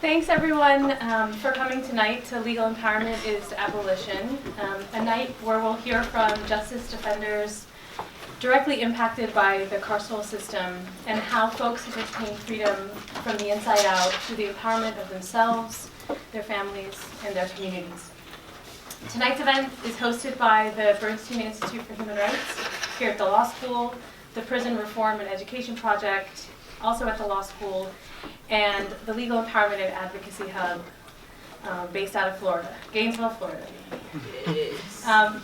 Thanks everyone for coming tonight to Legal Empowerment is Abolition, a night where we'll hear from justice defenders directly impacted by the carceral system and how folks have obtained freedom from the inside out through the empowerment of themselves, their families, and their communities. Tonight's event is hosted by the Bernstein Institute for Human Rights here at the Law School, the Prison Reform and Education Project, also at the Law School, and the Legal Empowerment and Advocacy Hub based out of Florida, Gainesville, Florida.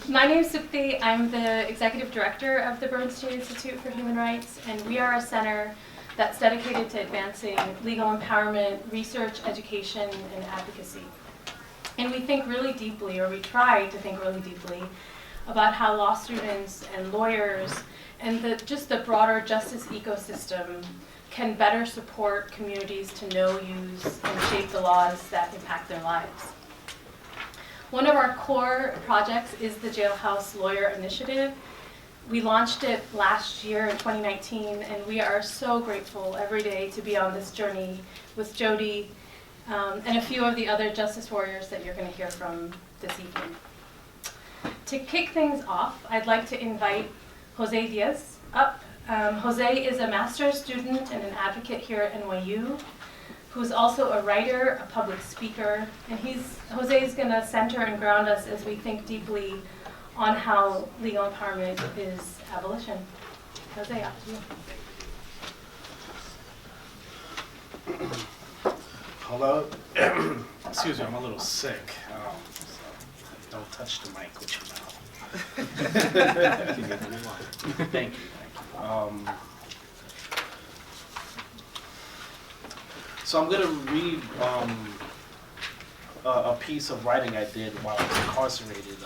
My name is Supti. I'm the Executive Director of the Bernstein Institute for Human Rights, and we are a center that's dedicated to advancing legal empowerment, research, education, and advocacy. And we think really deeply, or we try to think really deeply, about how law students and lawyers and just the broader justice ecosystem can better support communities to know, use, and shape the laws that impact their lives. One of our core projects is the Jailhouse Lawyer Initiative. We launched it last year in 2019, and we are so grateful every day to be on this journey with Jody and a few of the other justice warriors that you're going to hear from this evening. To kick things off, I'd like to invite Jose Diaz up. Jose is a master's student and an advocate here at NYU, who's also a writer, a public speaker, and Jose is going to center and ground us as we think deeply on how legal empowerment is abolition. Jose, up to you. Hello. Excuse me, I'm a little sick, so don't touch the mic with your mouth. Thank you. So I'm going to read a piece of writing I did while I was incarcerated.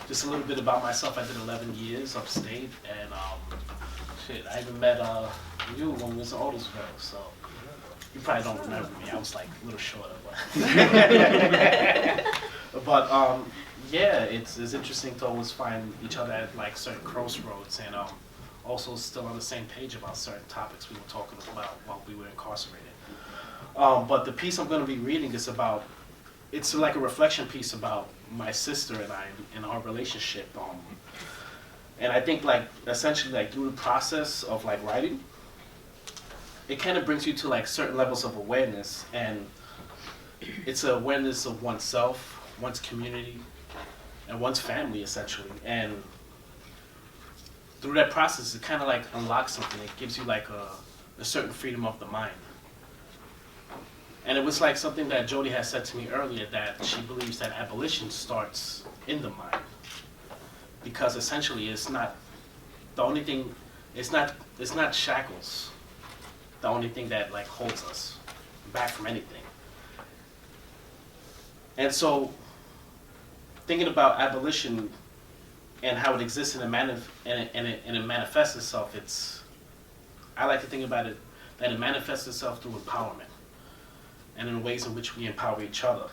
Just a little bit about myself. I did 11 years upstate, and I even met you when we was in Otisville, so you probably don't remember me. I was like a little shorter, but yeah, it's interesting to always find each other at like certain crossroads, and also still on the same page about certain topics we were talking about while we were incarcerated. But the piece I'm going to be reading is about, it's like a reflection piece about my sister and I and our relationship. And I think like essentially like through the process of like writing, it kind of brings you to like certain levels of awareness, and it's an awareness of oneself, one's community, and one's family essentially. And through that process, it kind of like unlocks something. It gives you like a certain freedom of the mind. And it was like something that Jody had said to me earlier, that she believes that abolition starts in the mind. Because essentially it's not the only thing, it's not shackles, the only thing that like holds us back from anything. And so thinking about abolition and how it exists and it manifests itself, I like to think about it that it manifests itself through empowerment and in ways in which we empower each other.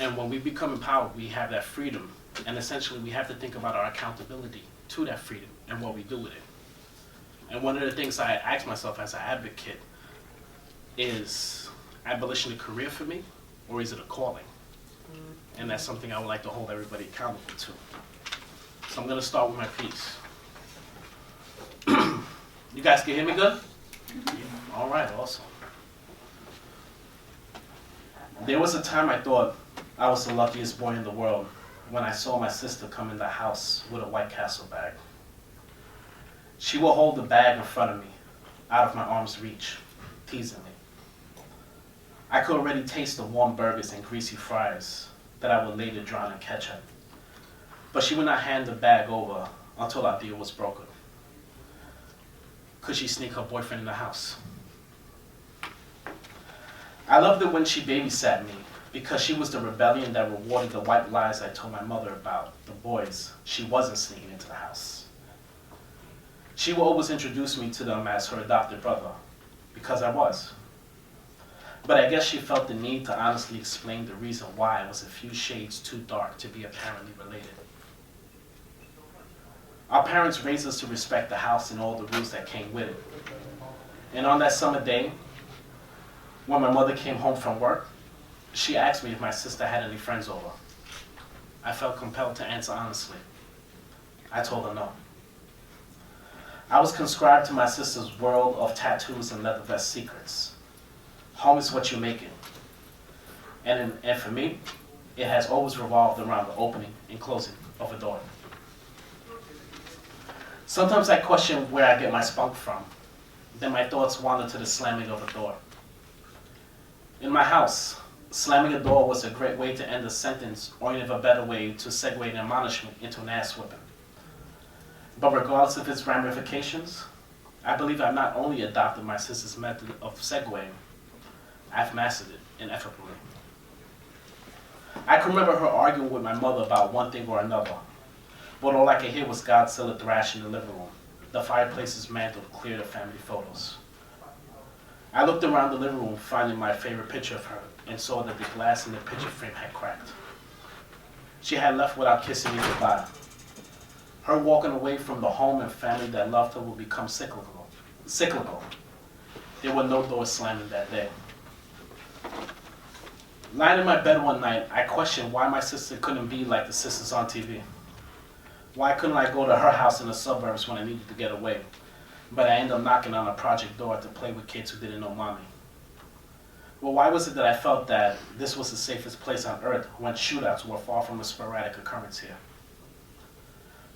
And when we become empowered, we have that freedom, and essentially we have to think about our accountability to that freedom and what we do with it. And one of the things I ask myself as an advocate is abolition a career for me, or is it a calling? And that's something I would like to hold everybody accountable to. So I'm going to start with my piece. You guys can hear me good? All right, awesome. There was a time I thought I was the luckiest boy in the world when I saw my sister come in the house with a White Castle bag. She would hold the bag in front of me, out of my arm's reach, teasing me. I could already taste the warm burgers and greasy fries that I would later drown in ketchup. But she would not hand the bag over until our deal was broken. Could she sneak her boyfriend in the house? I loved it when she babysat me, because she was the rebellion that rewarded the white lies I told my mother about the boys she wasn't sneaking into the house. She would always introduce me to them as her adopted brother, because I was. But I guess she felt the need to honestly explain the reason why I was a few shades too dark to be apparently related. Our parents raised us to respect the house and all the rules that came with it. And on that summer day, When my mother came home from work, she asked me if my sister had any friends over. I felt compelled to answer honestly. I told her no. I was conscribed to my sister's world of tattoos and leather vest secrets. Home is what you make it. And for me, it has always revolved around the opening and closing of a door. Sometimes I question where I get my spunk from. Then my thoughts wander to the slamming of a door. In my house, slamming a door was a great way to end a sentence, or even a better way to segue an admonishment into an ass whipping. But regardless of its ramifications, I believe I've not only adopted my sister's method of segueing, I've mastered it ineffably. I can remember her arguing with my mother about one thing or another, but all I could hear was Godzilla thrash in the living room, the fireplace's mantle cleared of family photos. I looked around the living room, finding my favorite picture of her, and saw that the glass in the picture frame had cracked. She had left without kissing me goodbye. Her walking away from the home and family that loved her would become cyclical. There were no doors slamming that day. Lying in my bed one night, I questioned why my sister couldn't be like the sisters on TV. Why couldn't I go to her house in the suburbs when I needed to get away? But I ended up knocking on a project door to play with kids who didn't know mommy. Well, why was it that I felt that this was the safest place on earth when shootouts were far from a sporadic occurrence here?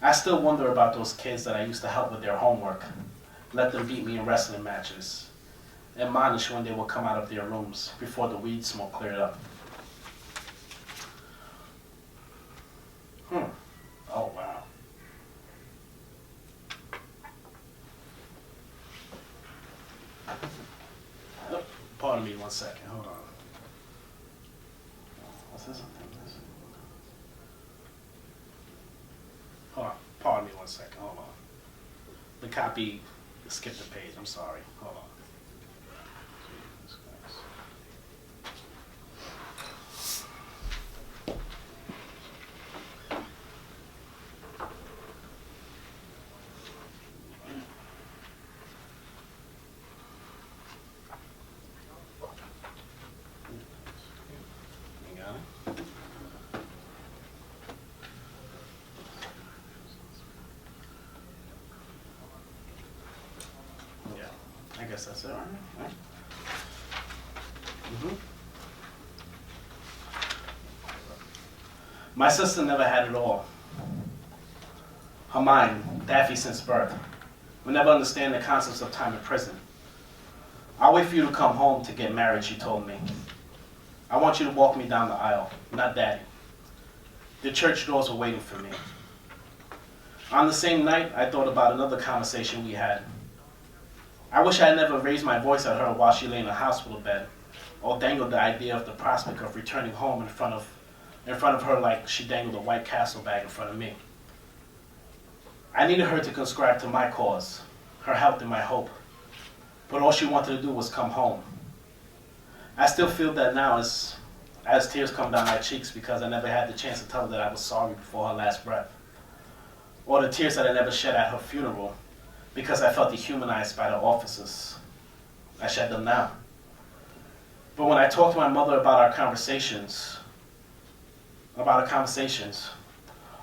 I still wonder about those kids that I used to help with their homework, let them beat me in wrestling matches, admonish when they would come out of their rooms before the weed smoke cleared up. Oh, wow. Oh, pardon me 1 second, hold on. What's this? Hold on, pardon me 1 second, hold on. The copy skipped the page, I'm sorry, hold on. I guess that's it, right? My sister never had it all. Her mind, daffy since birth, would never understand the concepts of time in prison. I'll wait for you to come home to get married, she told me. I want you to walk me down the aisle, not daddy. The church doors were waiting for me. On the same night, I thought about another conversation we had. I wish I had never raised my voice at her while she lay in a hospital bed, or dangled the idea of the prospect of returning home in front of her like she dangled a White Castle bag in front of me. I needed her to conscribe to my cause, her health and my hope, but all she wanted to do was come home. I still feel that now as tears come down my cheeks because I never had the chance to tell her that I was sorry before her last breath, or the tears that I never shed at her funeral because I felt dehumanized by the officers. I shed them now. But when I talked to my mother about our conversations,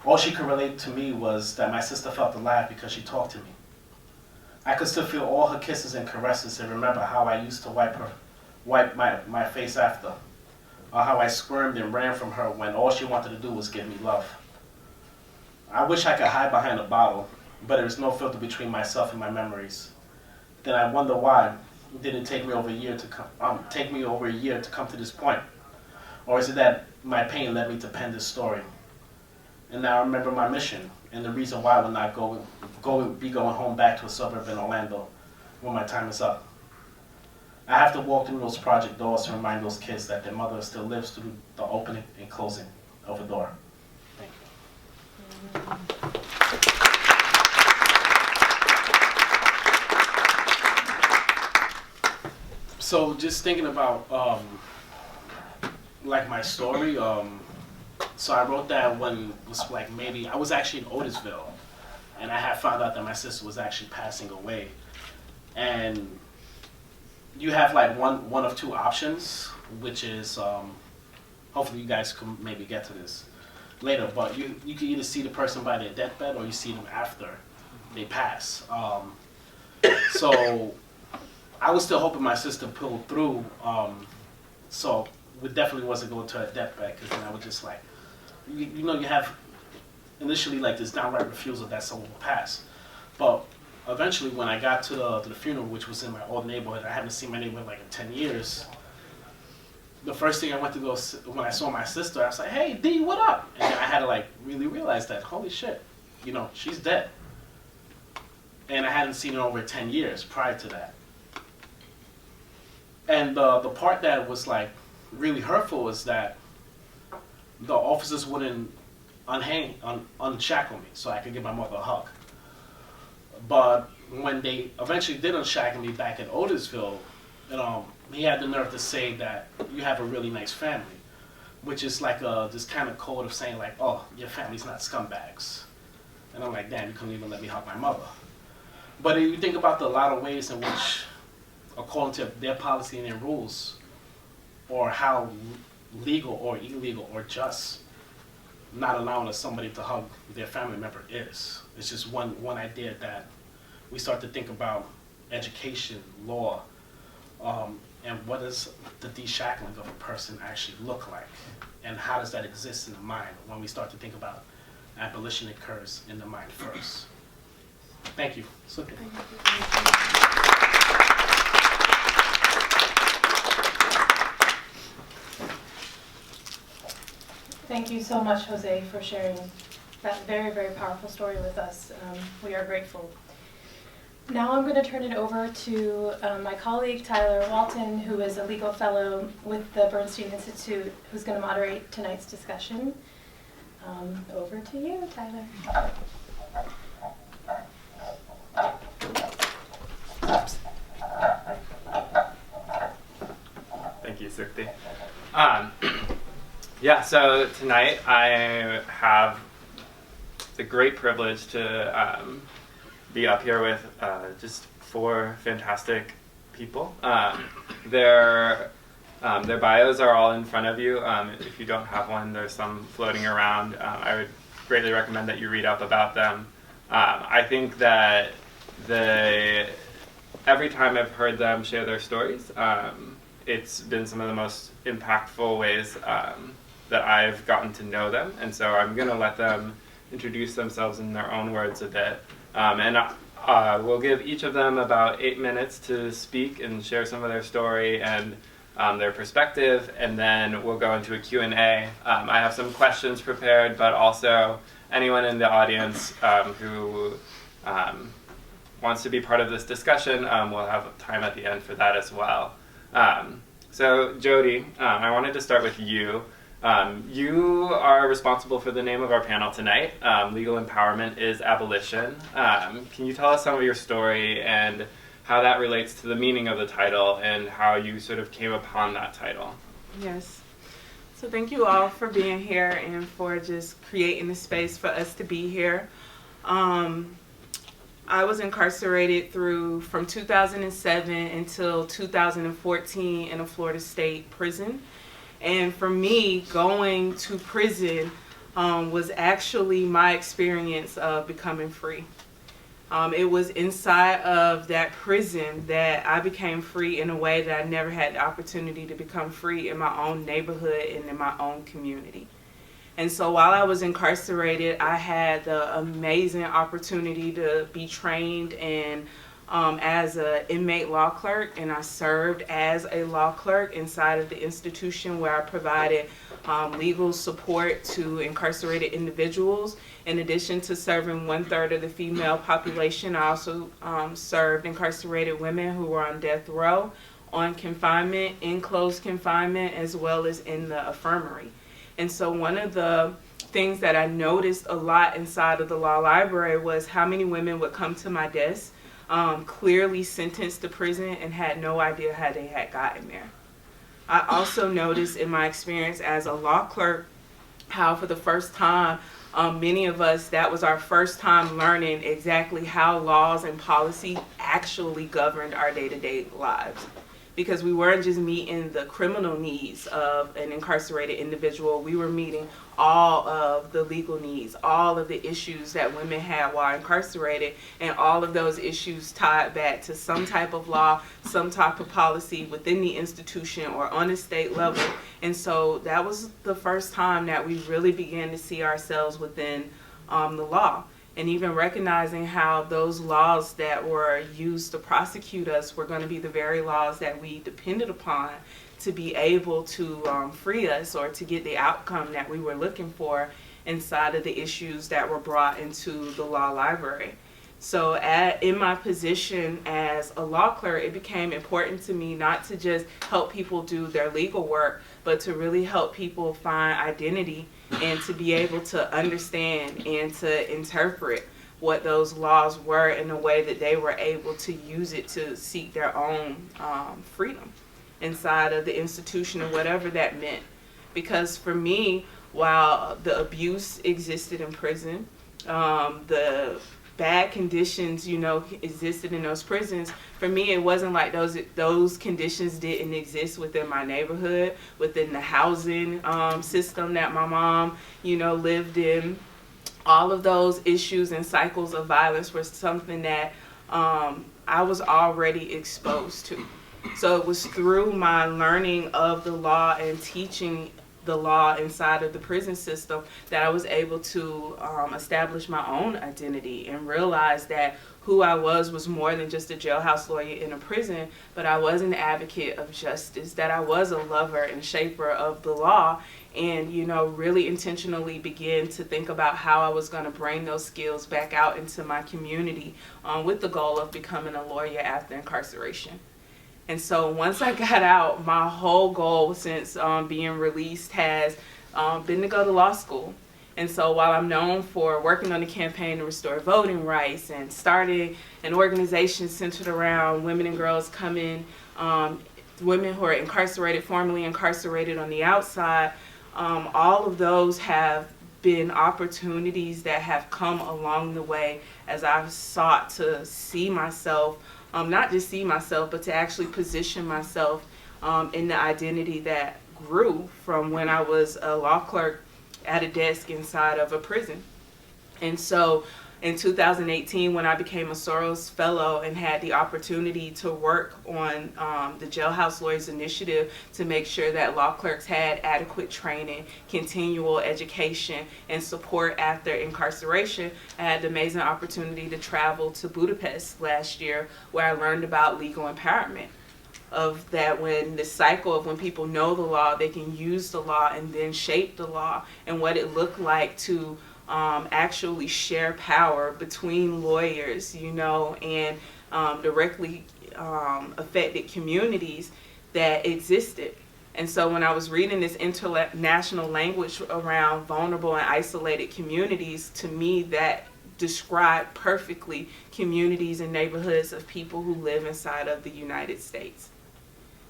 all she could relate to me was that my sister felt alive because she talked to me. I could still feel all her kisses and caresses and remember how I used to wipe my face after, or how I squirmed and ran from her when all she wanted to do was give me love. I wish I could hide behind a bottle, but there is no filter between myself and my memories. Then I wonder why it didn't take me over a year to come to this point. Or is it that my pain led me to pen this story? And now I remember my mission and the reason why I will not be going home back to a suburb in Orlando when my time is up. I have to walk through those project doors to remind those kids that their mother still lives through the opening and closing of a door. Thank you. So just thinking about like my story, so I wrote that when it was like maybe, I was actually in Otisville, and I had found out that my sister was actually passing away. And you have like one of two options, which is hopefully you guys can maybe get to this later, but you can either see the person by their deathbed or you see them after they pass. So I was still hoping my sister pulled through, so we definitely wasn't going to her deathbed, because then I was just like, you know, you have initially like this downright refusal that someone will pass. But eventually when I got to the funeral, which was in my old neighborhood, I haven't seen my neighborhood like in 10 years, the first thing I went to go, when I saw my sister, I was like, hey, D, what up? And then I had to like really realize that, holy shit, you know, she's dead. And I hadn't seen her over 10 years prior to that. And the part that was like really hurtful was that the officers wouldn't unshackle me so I could give my mother a hug. But when they eventually did unshackle me back in Otisville, he had the nerve to say that you have a really nice family, which is like this kind of code of saying like, oh, your family's not scumbags. And I'm like, damn, you couldn't even let me hug my mother. But if you think about a lot of ways in which, according to their policy and their rules, or how legal or illegal or just not allowing somebody to hug their family member is. It's just one idea that we start to think about education, law, and what does the deshackling of a person actually look like? And how does that exist in the mind when we start to think about abolition occurs in the mind first? Thank you. Thank you so much, Jose, for sharing that very, very powerful story with us. We are grateful. Now I'm going to turn it over to my colleague, Tyler Walton, who is a legal fellow with the Bernstein Institute, who's going to moderate tonight's discussion. Over to you, Tyler. Thank you, Sukti. Yeah, so tonight I have the great privilege to be up here with just four fantastic people. Their bios are all in front of you. If you don't have one, there's some floating around. I would greatly recommend that you read up about them. I think that every time I've heard them share their stories, it's been some of the most impactful ways that I've gotten to know them, and so I'm going to let them introduce themselves in their own words a bit. And we'll give each of them about 8 minutes to speak and share some of their story and their perspective, and then we'll go into a Q&A. I have some questions prepared, but also anyone in the audience who wants to be part of this discussion, we'll have time at the end for that as well. So Jody, I wanted to start with you. You are responsible for the name of our panel tonight. Legal Empowerment is Abolition. Can you tell us some of your story and how that relates to the meaning of the title and how you sort of came upon that title? Yes. So thank you all for being here and for just creating the space for us to be here. I was incarcerated from 2007 until 2014 in a Florida State prison. And for me, going to prison was actually my experience of becoming free. It was inside of that prison that I became free in a way that I never had the opportunity to become free in my own neighborhood and in my own community. And so while I was incarcerated, I had the amazing opportunity to be trained and as an inmate law clerk, and I served as a law clerk inside of the institution where I provided legal support to incarcerated individuals. In addition to serving 1/3 of the female population, I also served incarcerated women who were on death row, on confinement, in closed confinement, as well as in the infirmary. And so one of the things that I noticed a lot inside of the law library was how many women would come to my desk clearly sentenced to prison and had no idea how they had gotten there. I also noticed in my experience as a law clerk how for the first time, many of us, that was our first time learning exactly how laws and policy actually governed our day-to-day lives. because we weren't just meeting the criminal needs of an incarcerated individual, we were meeting all of the legal needs, all of the issues that women had while incarcerated, and all of those issues tied back to some type of law, some type of policy within the institution or on a state level. And so that was the first time that we really began to see ourselves within the law. And even recognizing how those laws that were used to prosecute us were going to be the very laws that we depended upon to be able to free us or to get the outcome that we were looking for inside of the issues that were brought into the law library. So in my position as a law clerk, it became important to me not to just help people do their legal work, but to really help people find identity and to be able to understand and to interpret what those laws were in a way that they were able to use it to seek their own freedom inside of the institution and whatever that meant. Because for me, while the abuse existed in prison, the bad conditions, existed in those prisons, for me it wasn't like those conditions didn't exist within my neighborhood, within the housing system that my mom, lived in. All of those issues and cycles of violence were something that I was already exposed to. So it was through my learning of the law and teaching the law inside of the prison system that I was able to establish my own identity and realize that who I was more than just a jailhouse lawyer in a prison, but I was an advocate of justice, that I was a lover and shaper of the law, and really intentionally began to think about how I was going to bring those skills back out into my community with the goal of becoming a lawyer after incarceration. And so once I got out, my whole goal since being released has been to go to law school. And so while I'm known for working on the campaign to restore voting rights and starting an organization centered around women and girls coming, women who are incarcerated, formerly incarcerated on the outside, all of those have been opportunities that have come along the way as I've sought to see myself, not just see myself, but to actually position myself in the identity that grew from when I was a law clerk at a desk inside of a prison. And so in 2018, when I became a Soros Fellow and had the opportunity to work on the Jailhouse Lawyers Initiative to make sure that law clerks had adequate training, continual education, and support after incarceration, I had the amazing opportunity to travel to Budapest last year, where I learned about legal empowerment. Of that, when the cycle of when people know the law, they can use the law and then shape the law, and what it looked like to actually share power between lawyers, and directly affected communities that existed. And so when I was reading this international language around vulnerable and isolated communities, to me that described perfectly communities and neighborhoods of people who live inside of the United States.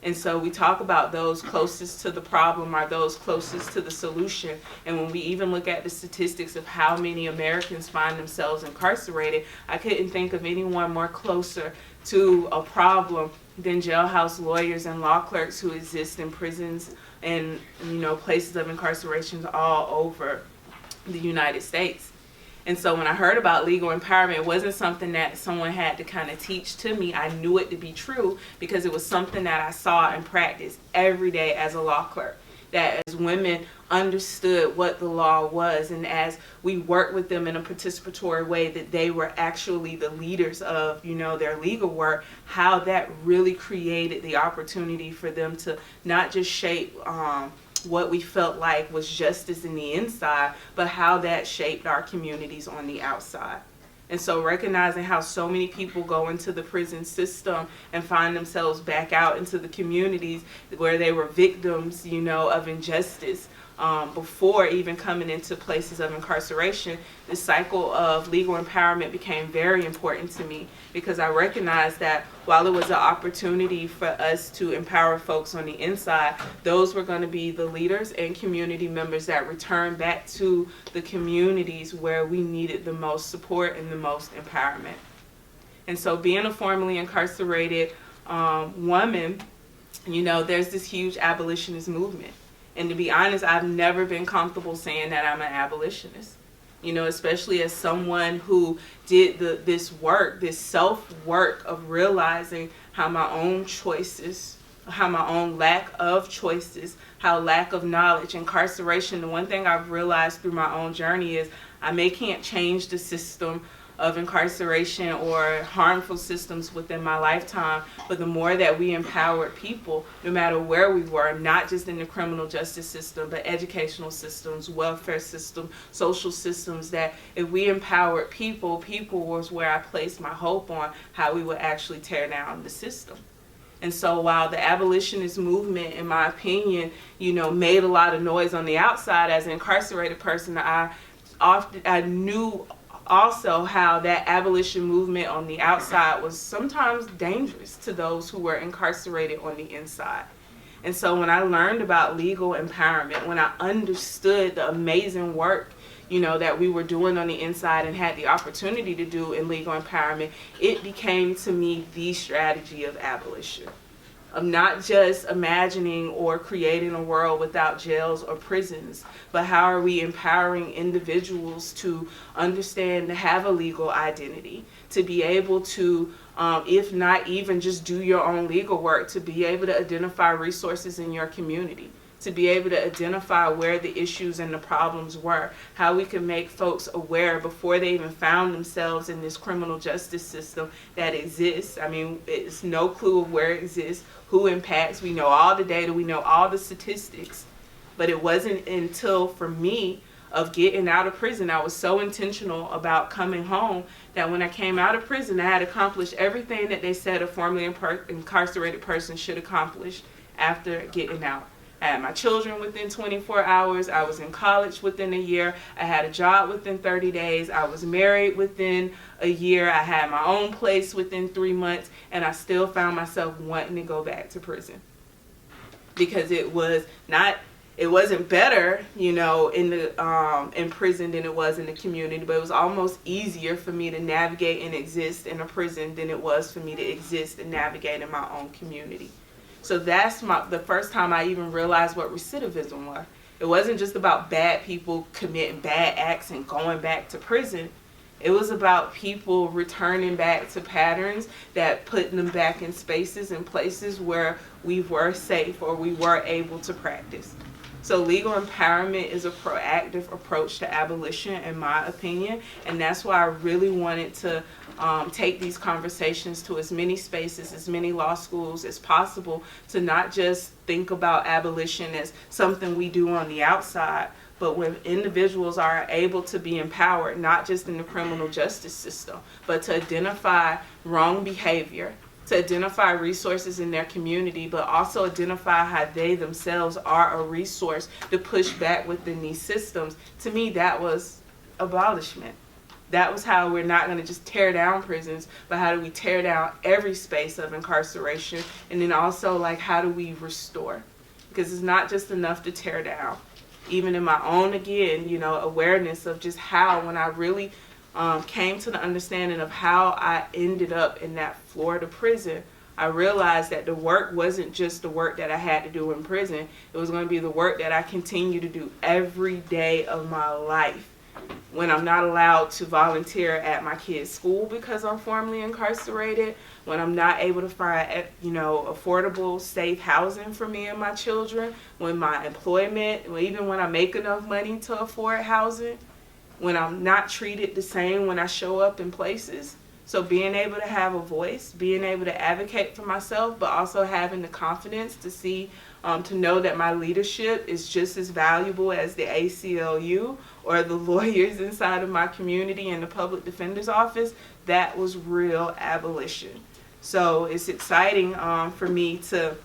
And so we talk about those closest to the problem are those closest to the solution. And when we even look at the statistics of how many Americans find themselves incarcerated, I couldn't think of anyone more closer to a problem than jailhouse lawyers and law clerks who exist in prisons and places of incarceration all over the United States. And so when I heard about legal empowerment, it wasn't something that someone had to kind of teach to me. I knew it to be true because it was something that I saw and practiced every day as a law clerk. That as women understood what the law was, and as we worked with them in a participatory way, that they were actually the leaders of, their legal work, how that really created the opportunity for them to not just shape what we felt like was justice in the inside, but how that shaped our communities on the outside. And so recognizing how so many people go into the prison system and find themselves back out into the communities where they were victims, of injustice, before even coming into places of incarceration, the cycle of legal empowerment became very important to me, because I recognized that while it was an opportunity for us to empower folks on the inside, those were going to be the leaders and community members that returned back to the communities where we needed the most support and the most empowerment. And so being a formerly incarcerated woman, there's this huge abolitionist movement. And to be honest, I've never been comfortable saying that I'm an abolitionist. Especially as someone who did this self-work of realizing how my own choices, how my own lack of choices, how lack of knowledge, incarceration. The one thing I've realized through my own journey is I can't change the system of incarceration or harmful systems within my lifetime, but the more that we empowered people, no matter where we were, not just in the criminal justice system, but educational systems, welfare system, social systems, that if we empowered people was where I placed my hope on how we would actually tear down the system. And so while the abolitionist movement, in my opinion, made a lot of noise on the outside, as an incarcerated person, I knew also how that abolition movement on the outside was sometimes dangerous to those who were incarcerated on the inside. And so when I learned about legal empowerment, when I understood the amazing work that we were doing on the inside and had the opportunity to do in legal empowerment, it became to me the strategy of abolition. Of not just imagining or creating a world without jails or prisons, but how are we empowering individuals to understand, to have a legal identity, to be able to, if not even just do your own legal work, to be able to identify resources in your community, to be able to identify where the issues and the problems were, how we can make folks aware before they even found themselves in this criminal justice system that exists. It's no clue of where it exists, who impacts. We know all the data, we know all the statistics, but it wasn't until, for me, of getting out of prison, I was so intentional about coming home that when I came out of prison, I had accomplished everything that they said a formerly incarcerated person should accomplish after getting out. I had my children within 24 hours. I was in college within a year. I had a job within 30 days. I was married within a year. I had my own place within 3 months. And I still found myself wanting to go back to prison. Because it wasn't better, in prison than it was in the community. But it was almost easier for me to navigate and exist in a prison than it was for me to exist and navigate in my own community. So that's the first time I even realized what recidivism was. It wasn't just about bad people committing bad acts and going back to prison. It was about people returning back to patterns that putting them back in spaces and places where we were safe or we were able to practice. So legal empowerment is a proactive approach to abolition, in my opinion, and that's why I really wanted to take these conversations to as many spaces, as many law schools as possible, to not just think about abolition as something we do on the outside, but when individuals are able to be empowered, not just in the criminal justice system, but to identify wrong behavior, to identify resources in their community, but also identify how they themselves are a resource to push back within these systems. To me, that was abolishment. That was how we're not going to just tear down prisons, but how do we tear down every space of incarceration, and then also how do we restore? Because it's not just enough to tear down. Even in my own, awareness of just how, when I really came to the understanding of how I ended up in that Florida prison, I realized that the work wasn't just the work that I had to do in prison. It was going to be the work that I continue to do every day of my life. When I'm not allowed to volunteer at my kids' school because I'm formerly incarcerated, when I'm not able to find, affordable, safe housing for me and my children, when my employment, even when I make enough money to afford housing, when I'm not treated the same when I show up in places. So being able to have a voice, being able to advocate for myself, but also having the confidence to see, to know that my leadership is just as valuable as the ACLU or the lawyers inside of my community and the public defender's office, that was real abolition. So it's exciting for me to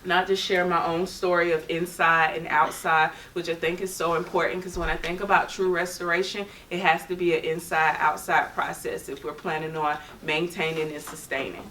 not just share my own story of inside and outside, which I think is so important, because when I think about true restoration, it has to be an inside-outside process if we're planning on maintaining and sustaining.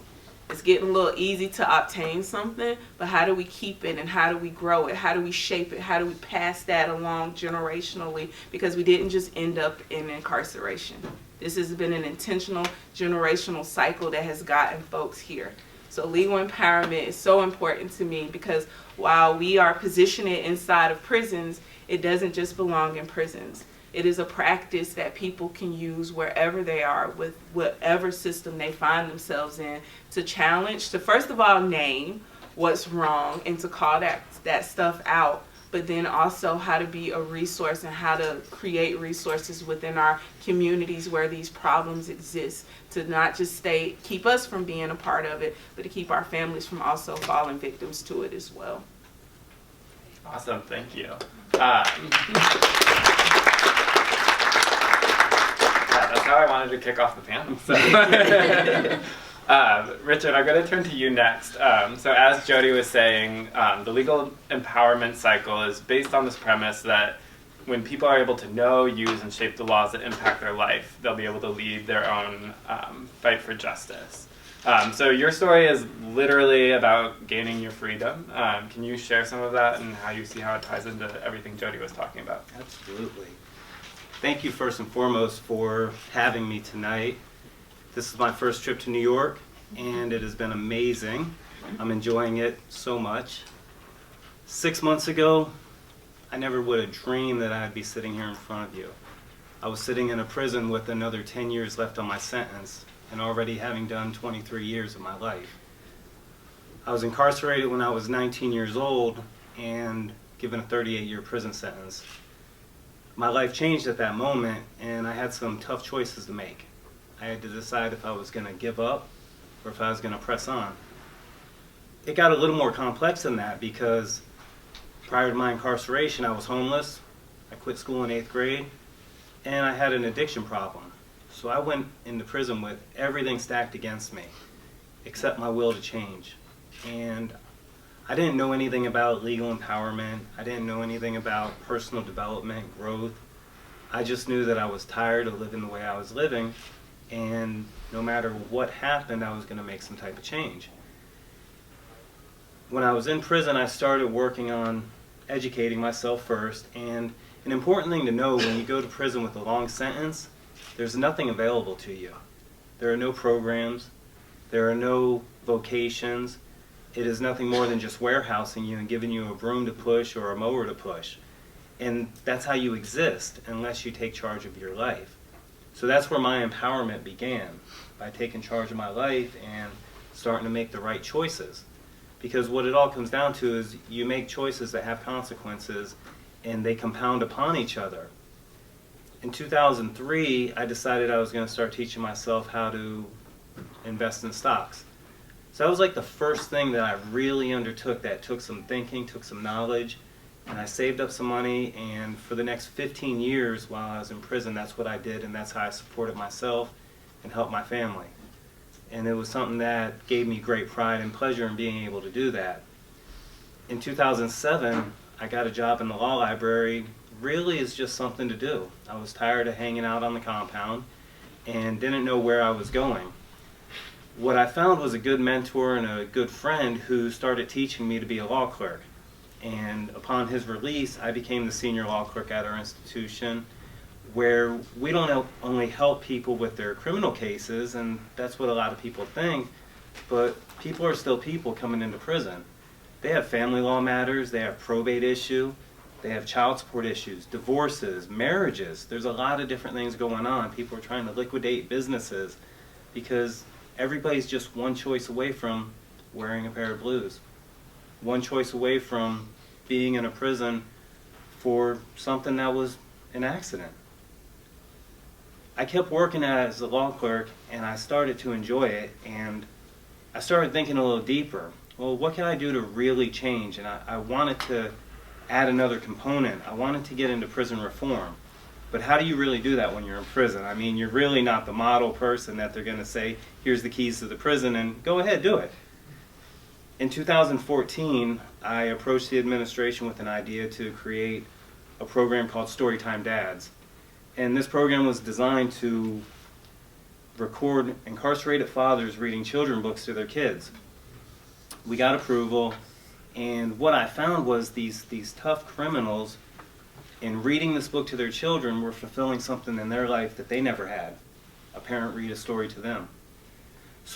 It's getting a little easy to obtain something, but how do we keep it and how do we grow it? How do we shape it? How do we pass that along generationally? Because we didn't just end up in incarceration. This has been an intentional generational cycle that has gotten folks here. So legal empowerment is so important to me because while we are positioned inside of prisons, it doesn't just belong in prisons. It is a practice that people can use wherever they are with whatever system they find themselves in to challenge, to first of all name what's wrong and to call that stuff out, but then also how to be a resource and how to create resources within our communities where these problems exist, to not just keep us from being a part of it, but to keep our families from also falling victims to it as well. Awesome, thank you. That's how I wanted to kick off the panel. So. Richard, I'm going to turn to you next. So as Jody was saying, the legal empowerment cycle is based on this premise that when people are able to know, use, and shape the laws that impact their life, they'll be able to lead their own fight for justice. So your story is literally about gaining your freedom. Can you share some of that and how you see how it ties into everything Jody was talking about? Absolutely. Thank you first and foremost for having me tonight. This is my first trip to New York, and it has been amazing. I'm enjoying it so much. 6 months ago, I never would have dreamed that I'd be sitting here in front of you. I was sitting in a prison with another 10 years left on my sentence, and already having done 23 years of my life. I was incarcerated when I was 19 years old and given a 38-year prison sentence. My life changed at that moment, and I had some tough choices to make. I had to decide if I was going to give up or if I was going to press on. It got a little more complex than that because prior to my incarceration, I was homeless. I quit school in 8th grade, and I had an addiction problem. So I went into prison with everything stacked against me, except my will to change. And I didn't know anything about legal empowerment. I didn't know anything about personal development, growth. I just knew that I was tired of living the way I was living, and no matter what happened, I was going to make some type of change. When I was in prison, I started working on educating myself first, and an important thing to know when you go to prison with a long sentence, there's nothing available to you. There are no programs, there are no vocations. It is nothing more than just warehousing you and giving you a broom to push or a mower to push. And that's how you exist unless you take charge of your life. So that's where my empowerment began, by taking charge of my life and starting to make the right choices. Because what it all comes down to is you make choices that have consequences and they compound upon each other. In 2003, I decided I was going to start teaching myself how to invest in stocks. So that was like the first thing that I really undertook that took some thinking, took some knowledge, and I saved up some money, and for the next 15 years while I was in prison, that's what I did, and that's how I supported myself and helped my family. And it was something that gave me great pride and pleasure in being able to do that. In 2007, I got a job in the law library, really as just something to do. I was tired of hanging out on the compound and didn't know where I was going. What I found was a good mentor and a good friend who started teaching me to be a law clerk. And upon his release, I became the senior law clerk at our institution, where we don't only help people with their criminal cases, and that's what a lot of people think, but people are still people coming into prison. They have family law matters, they have probate issue, they have child support issues, divorces, marriages. There's a lot of different things going on. People are trying to liquidate businesses because everybody's just one choice away from wearing a pair of blues. One choice away from being in a prison for something that was an accident. I kept working as a law clerk and I started to enjoy it, and I started thinking a little deeper. Well, what can I do to really change? And I wanted to add another component. I wanted to get into prison reform. But how do you really do that when you're in prison? I mean, you're really not the model person that they're going to say, here's the keys to the prison and go ahead, do it. In 2014, I approached the administration with an idea to create a program called Storytime Dads. And this program was designed to record incarcerated fathers reading children's books to their kids. We got approval, and what I found was these tough criminals, in reading this book to their children, were fulfilling something in their life that they never had. A parent read a story to them.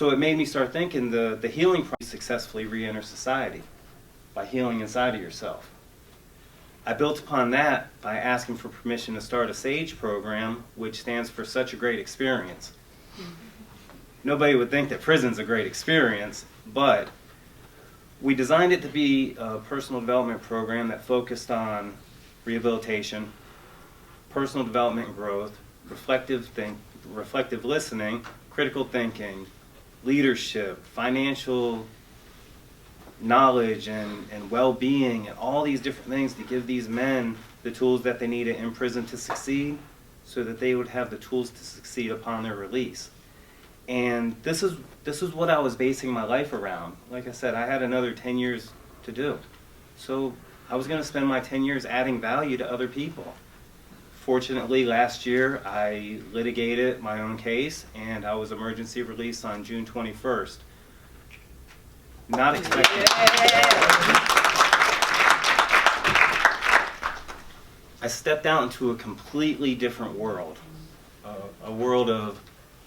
So it made me start thinking the healing process successfully re-enter society by healing inside of yourself. I built upon that by asking for permission to start a SAGE program, which stands for Such a Great Experience. Nobody would think that prison's a great experience, but we designed it to be a personal development program that focused on rehabilitation, personal development and growth, reflective listening, critical thinking, leadership, financial knowledge and well-being, and all these different things to give these men the tools that they needed in prison to succeed, so that they would have the tools to succeed upon their release. And this is what I was basing my life around. Like I said, I had another 10 years to do. So I was going to spend my 10 years adding value to other people. Fortunately, last year I litigated my own case, and I was emergency released on June 21st. Not expecting. I stepped out into a completely different world, a world of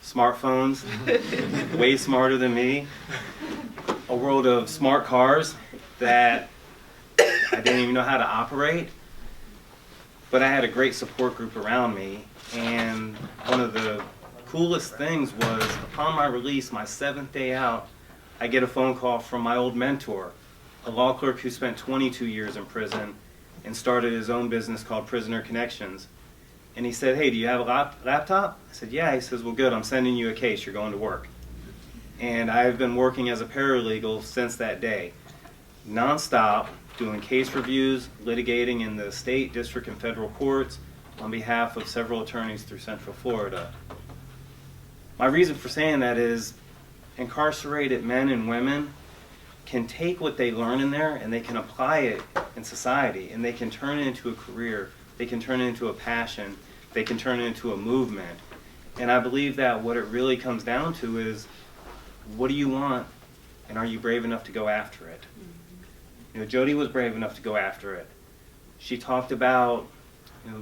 smartphones, way smarter than me, a world of smart cars that I didn't even know how to operate, but I had a great support group around me. And one of the coolest things was, upon my release, my 7th day out, I get a phone call from my old mentor, a law clerk who spent 22 years in prison and started his own business called Prisoner Connections. And he said, "Hey, do you have a laptop?" I said, "Yeah." He says, "Well, good, I'm sending you a case, you're going to work." And I've been working as a paralegal since that day, nonstop, doing case reviews, litigating in the state, district, and federal courts on behalf of several attorneys through Central Florida. My reason for saying that is, incarcerated men and women can take what they learn in there and they can apply it in society, and they can turn it into a career, they can turn it into a passion, they can turn it into a movement. And I believe that what it really comes down to is, what do you want, and are you brave enough to go after it? You know, Jody was brave enough to go after it. She talked about,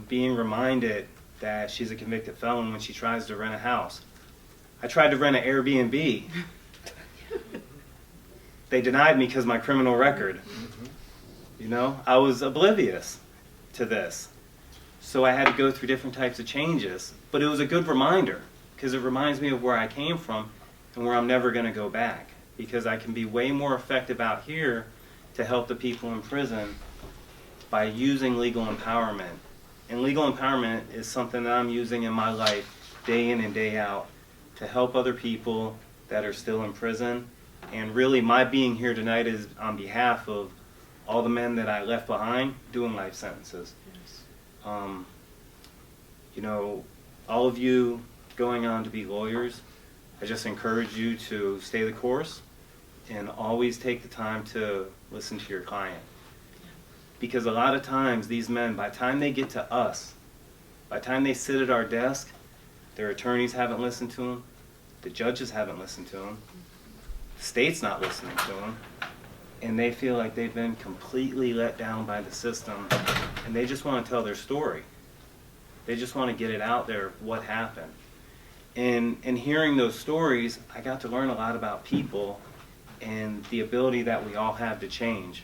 being reminded that she's a convicted felon when she tries to rent a house. I tried to rent an Airbnb. They denied me because of my criminal record. I was oblivious to this. So I had to go through different types of changes. But it was a good reminder, because it reminds me of where I came from and where I'm never going to go back. Because I can be way more effective out here to help the people in prison by using legal empowerment. And legal empowerment is something that I'm using in my life day in and day out to help other people that are still in prison. And really, my being here tonight is on behalf of all the men that I left behind doing life sentences. All of you going on to be lawyers, I just encourage you to stay the course and always take the time to listen to your client. Because a lot of times these men, by the time they get to us, by the time they sit at our desk, their attorneys haven't listened to them, the judges haven't listened to them, the state's not listening to them, and they feel like they've been completely let down by the system, and they just want to tell their story. They just want to get it out there, what happened. And in hearing those stories, I got to learn a lot about people and the ability that we all have to change.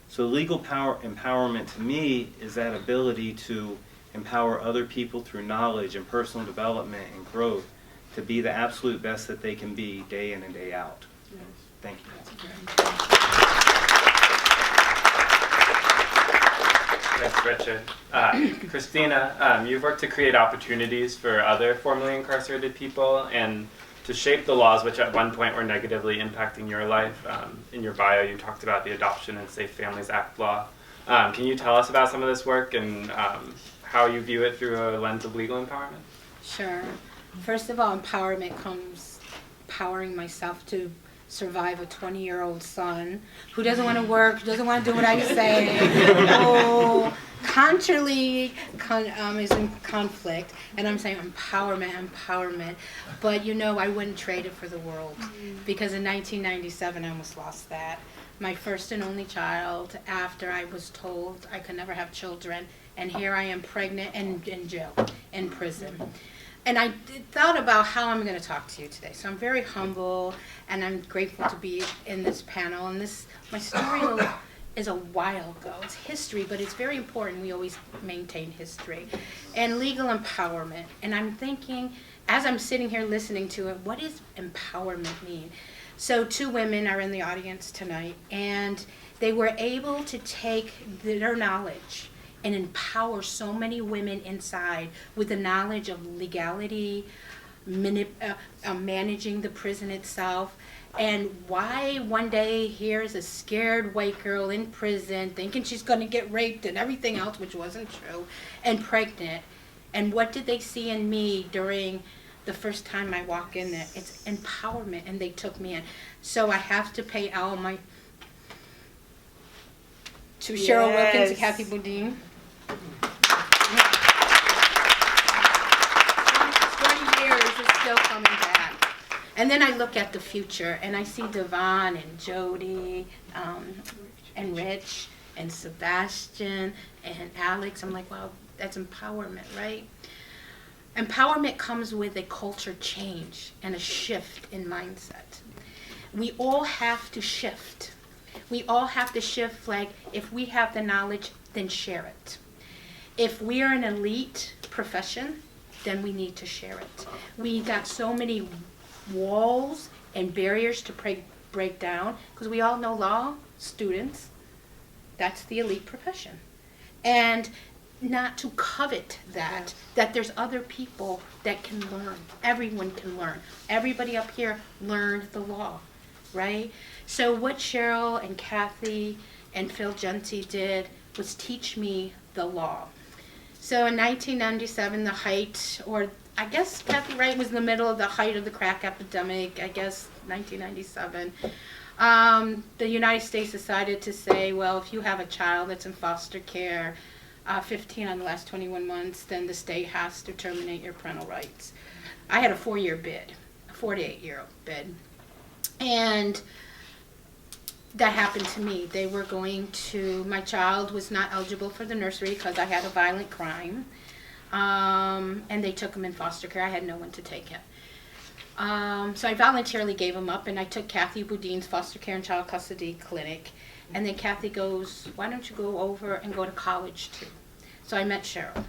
So legal power empowerment to me is that ability to empower other people through knowledge and personal development and growth to be the absolute best that they can be day in and day out. Yes. Thank you. Thanks, Richard. Christina, you've worked to create opportunities for other formerly incarcerated people and to shape the laws which at one point were negatively impacting your life. In your bio, you talked about the Adoption and Safe Families Act law. Can you tell us about some of this work and how you view it through a lens of legal empowerment? Sure. First of all, empowerment comes empowering myself to survive a 20-year-old son who doesn't want to work, doesn't want to do what I say, who contrarily is in conflict, and I'm saying empowerment. But I wouldn't trade it for the world, because in 1997 I almost lost that. My first and only child after I was told I could never have children, and here I am pregnant and in jail, in prison. And I thought about how I'm going to talk to you today. So I'm very humble, and I'm grateful to be in this panel. And my story is a while ago. It's history, but it's very important. We always maintain history. And legal empowerment. And I'm thinking, as I'm sitting here listening to it, what does empowerment mean? So 2 women are in the audience tonight, and they were able to take their knowledge and empower so many women inside with the knowledge of legality, managing the prison itself, and why one day here's a scared white girl in prison thinking she's going to get raped and everything else, which wasn't true, and pregnant. And what did they see in me during the first time I walk in there? It's empowerment, and they took me in. So I have to pay all my to Cheryl Wilkins and Kathy Boudin. 20 years is still coming back. And then I look at the future, and I see Devon and Jody and Rich and Sebastian and Alex. I'm like, wow, that's empowerment, right? Empowerment comes with a culture change and a shift in mindset. We all have to shift. We all have to shift, like, if we have the knowledge, then share it. If we are an elite profession, then we need to share it. We got so many walls and barriers to break down, because we all know law students, that's the elite profession. And not to covet that there's other people that can learn. Everyone can learn. Everybody up here learned the law, right? So what Cheryl and Kathy and Phil Genty did was teach me the law. So in 1997, the height, or I guess Kathy Wright was in the middle of the height of the crack epidemic, I guess 1997. The United States decided to say, well, if you have a child that's in foster care, 15 on the last 21 months, then the state has to terminate your parental rights. I had a 4-year bid, a 48-year-old bid. And that happened to me. They were going to, my child was not eligible for the nursery because I had a violent crime. And they took him in foster care. I had no one to take him. So I voluntarily gave him up, and I took Kathy Boudin's foster care and child custody clinic. And then Kathy goes, why don't you go over and go to college too? So I met Cheryl.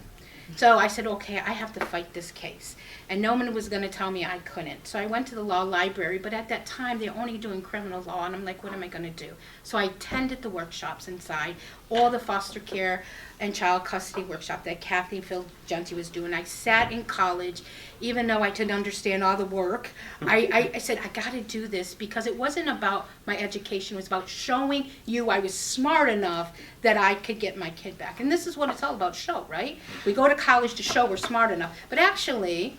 So I said, okay, I have to fight this case. And no one was going to tell me I couldn't. So I went to the law library, but at that time they were only doing criminal law, and I'm like, what am I going to do? So I attended the workshops inside, all the foster care and child custody workshop that Kathy and Phil Genty was doing. I sat in college, even though I didn't understand all the work. I said, I got to do this, because it wasn't about my education. It was about showing you I was smart enough that I could get my kid back. And this is what it's all about, show, right? We go to college to show we're smart enough. But actually,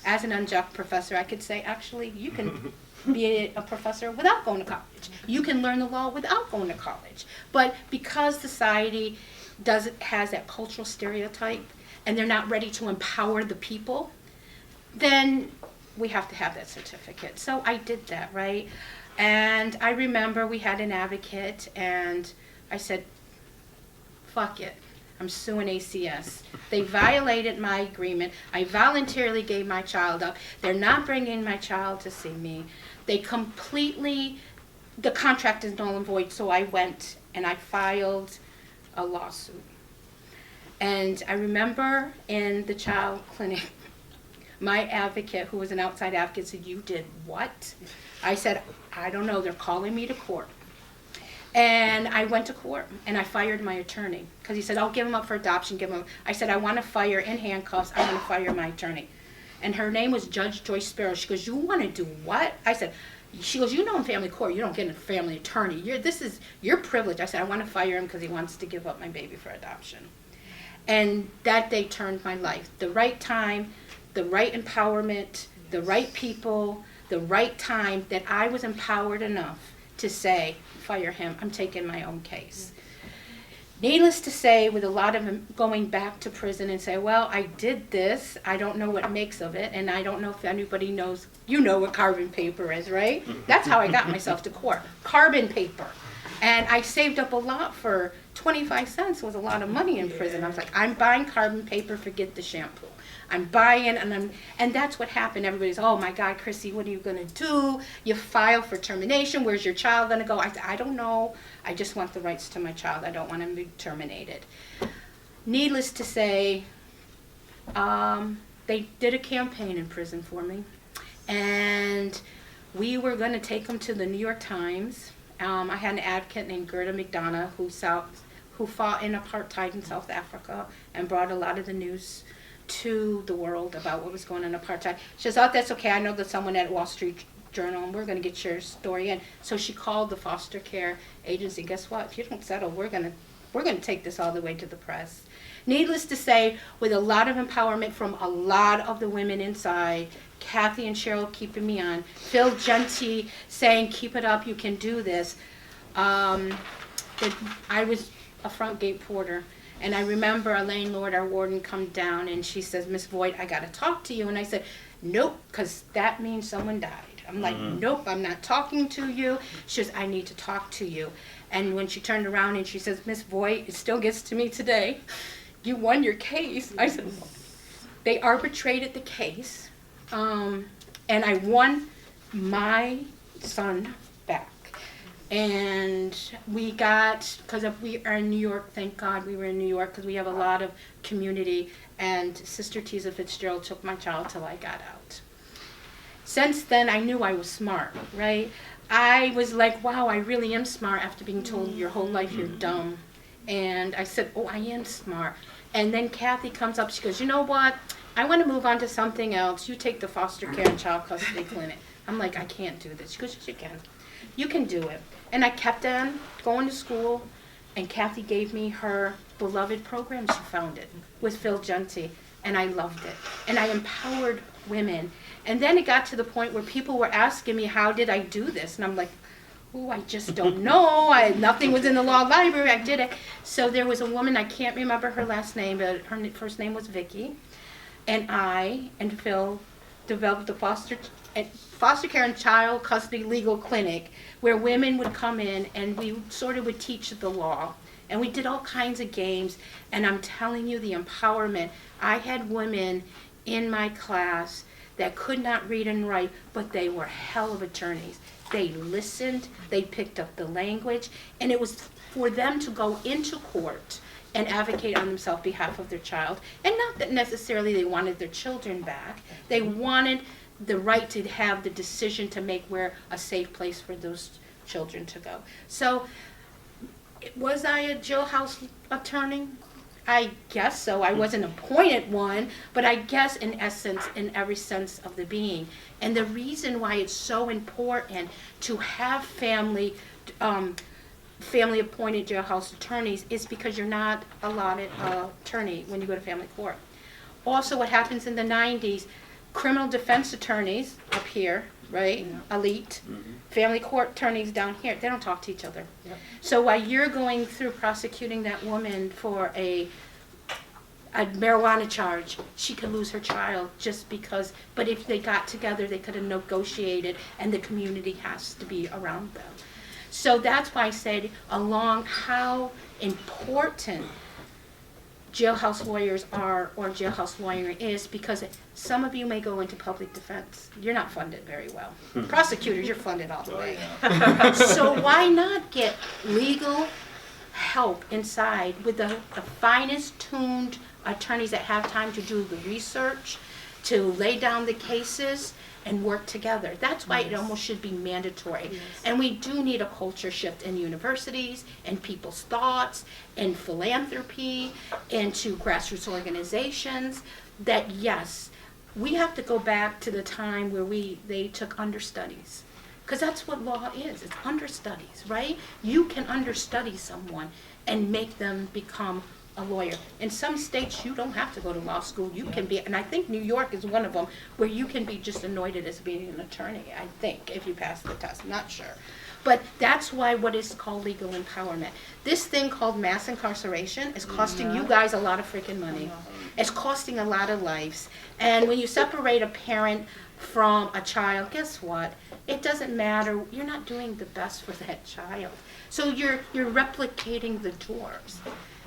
as an unjust professor, I could say, actually, you can be a professor without going to college. You can learn the law without going to college. But because society has that cultural stereotype, and they're not ready to empower the people, then we have to have that certificate. So I did that, right? And I remember we had an advocate, and I said, fuck it. I'm suing ACS. They violated my agreement. I voluntarily gave my child up. They're not bringing my child to see me. They completely, the contract is null and void, so I went and I filed a lawsuit. And I remember in the child clinic, my advocate, who was an outside advocate, said, you did what? I said, I don't know, they're calling me to court. And I went to court, and I fired my attorney, because he said, I'll give him up for adoption, give him up. I said, I want to fire in handcuffs, I want to fire my attorney. And her name was Judge Joyce Sparrow. She goes, you want to do what? I said, she goes, you know in family court, you don't get a family attorney. This is your privilege. I said, I want to fire him because he wants to give up my baby for adoption. And that day turned my life. The right time, the right empowerment, the right people, the right time, that I was empowered enough to say, fire him, I'm taking my own case. Needless to say, with a lot of them going back to prison and say, well, I did this, I don't know what makes of it, and I don't know if anybody knows, you know what carbon paper is, right? That's how I got myself to court, carbon paper. And I saved up a lot. For 25 cents was a lot of money in prison. I was like, I'm buying carbon paper, forget the shampoo. I'm buying, and that's what happened. Everybody's, oh my God, Chrissy, what are you gonna do? You file for termination. Where's your child gonna go? I said, I don't know. I just want the rights to my child. I don't want him to be terminated. Needless to say, they did a campaign in prison for me, and we were going to take him to the New York Times. I had an advocate named Gerda McDonough who fought in apartheid in South Africa and brought a lot of the news to the world about what was going on in apartheid. She says, oh, that's okay. I know that someone at Wall Street Journal, and we're going to get your story in. So she called the foster care agency. Guess what? If you don't settle, we're going to take this all the way to the press. Needless to say, with a lot of empowerment from a lot of the women inside, Kathy and Cheryl keeping me on, Phil Genty saying, keep it up, you can do this. I was a front gate porter, and I remember Elaine Lord, our warden, come down, and she says, Miss Voigt, I got to talk to you. And I said, nope, because that means someone died. I'm like, nope, I'm not talking to you. She says, I need to talk to you. And when she turned around and she says, Miss Voigt, it still gets to me today, you won your case. I said, they arbitrated the case, and I won my son back. And we got, because we are in New York, thank God we were in New York, because we have a lot of community, and Sister Tisa Fitzgerald took my child till I got out. Since then, I knew I was smart, right? I was like, wow, I really am smart after being told your whole life you're dumb. And I said, oh, I am smart. And then Kathy comes up, she goes, you know what? I want to move on to something else. You take the foster care and child custody clinic. I'm like, I can't do this. She goes, yes, you can. You can do it. And I kept on going to school, and Kathy gave me her beloved program she founded with Phil Genty, and I loved it. And I empowered women. And then it got to the point where people were asking me, how did I do this? And I'm like, oh, I just don't know. Nothing was in the law library. I did it. So there was a woman, I can't remember her last name, but her first name was Vicky. And I and Phil developed the foster care and child custody legal clinic where women would come in and we sort of would teach the law. And we did all kinds of games. And I'm telling you, the empowerment. I had women in my class that could not read and write, but they were hell of attorneys. They listened, they picked up the language, and it was for them to go into court and advocate on themselves behalf of their child. And not that necessarily they wanted their children back. They wanted the right to have the decision to make where a safe place for those children to go. So, was I a jailhouse attorney? I guess so. I wasn't appointed one, but I guess in essence, in every sense of the being. And the reason why it's so important to have family appointed jailhouse attorneys is because you're not allotted an attorney when you go to family court. Also, what happens in the 90s, criminal defense attorneys up here, right, elite, family court attorneys down here, they don't talk to each other. Yep. So while you're going through prosecuting that woman for a marijuana charge, she could lose her child just because, but if they got together, they could have negotiated, and the community has to be around them. So that's why I said along how important jailhouse lawyers are, or jailhouse lawyering is, because some of you may go into public defense. You're not funded very well. Prosecutors, you're funded all the way. So why not get legal help inside with the finest tuned attorneys that have time to do the research, to lay down the cases, and work together. That's why it almost should be mandatory. Yes. And we do need a culture shift in universities, and people's thoughts, and philanthropy, and to grassroots organizations, that yes, we have to go back to the time where they took understudies. Because that's what law is, it's understudies, right? You can understudy someone and make them become a lawyer. In some states, you don't have to go to law school. You can be, and I think New York is one of them, where you can be just anointed as being an attorney, I think, if you pass the test. I'm not sure. But that's why what is called legal empowerment. This thing called mass incarceration is costing you guys a lot of freaking money. It's costing a lot of lives. And when you separate a parent from a child, guess what? It doesn't matter. You're not doing the best for that child. So you're replicating the doors.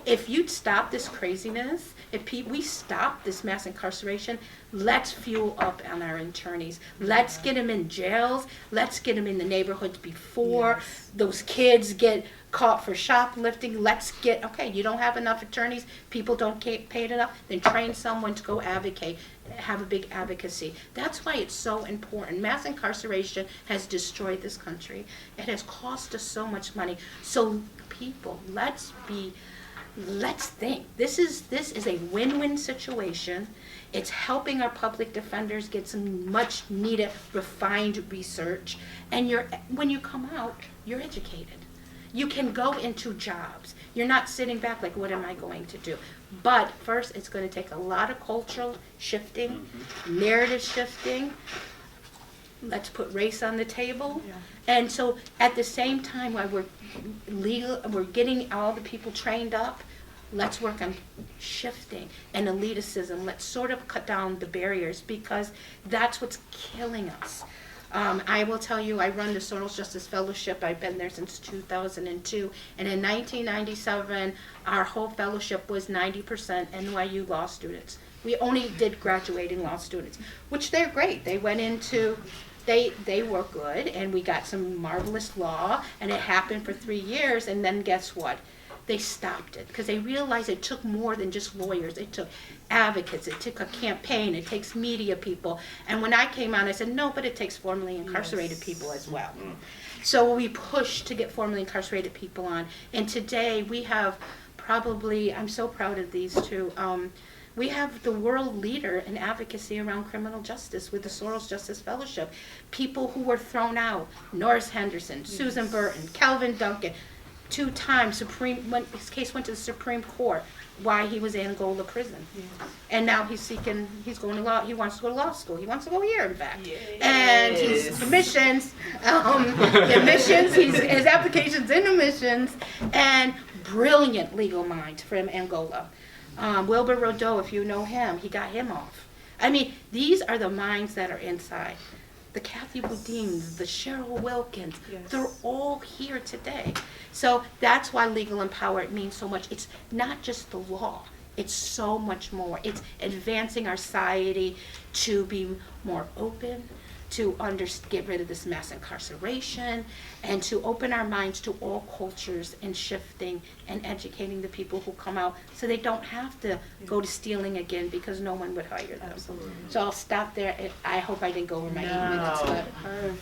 if you'd stop this craziness, if we stop this mass incarceration, let's fuel up on our attorneys. Let's get them in jails. Let's get them in the neighborhoods before those kids get caught for shoplifting. Let's get, okay, you don't have enough attorneys, people don't get paid enough, then train someone to go advocate, have a big advocacy. That's why it's so important. Mass incarceration has destroyed this country. It has cost us so much money. So people, let's think. This is a win-win situation. It's helping our public defenders get some much needed refined research. And when you come out, you're educated. You can go into jobs. You're not sitting back like, what am I going to do? But first, it's going to take a lot of cultural shifting, narrative shifting. Let's put race on the table. And so at the same time, while we're getting all the people trained up, let's work on shifting and elitism. Let's sort of cut down the barriers, because that's what's killing us. I will tell you, I run the Social Justice Fellowship. I've been there since 2002. And in 1997, our whole fellowship was 90% NYU law students. We only did graduating law students, which they're great. They went into, they were good, and we got some marvelous law, and it happened for 3 years, and then guess what? They stopped it because they realized it took more than just lawyers. It took advocates. It took a campaign. It takes media people. And when I came on, I said, no, but it takes formerly incarcerated people as well. So we pushed to get formerly incarcerated people on. And today we have probably, I'm so proud of these two, we have the world leader in advocacy around criminal justice with the Soros Justice Fellowship. People who were thrown out, Norris Henderson, Susan Burton, Calvin Duncan, 2 times his case went to the Supreme Court, why he was in Angola prison. And now he wants to go to law school. He wants to go here, in fact. And he's admissions, his application's in admissions, and brilliant legal mind from Angola. Wilbur Rodeau, if you know him, he got him off. I mean, these are the minds that are inside. The Kathy Boudins, the Cheryl Wilkins, they're all here today. So that's why legal empowerment means so much. It's not just the law. It's so much more. It's advancing our society to be more open, to get rid of this mass incarceration, and to open our minds to all cultures and shifting and educating the people who come out so they don't have to go to stealing again because no one would hire them. Absolutely. So I'll stop there. I hope I didn't go over my 8 minutes. But Perfect.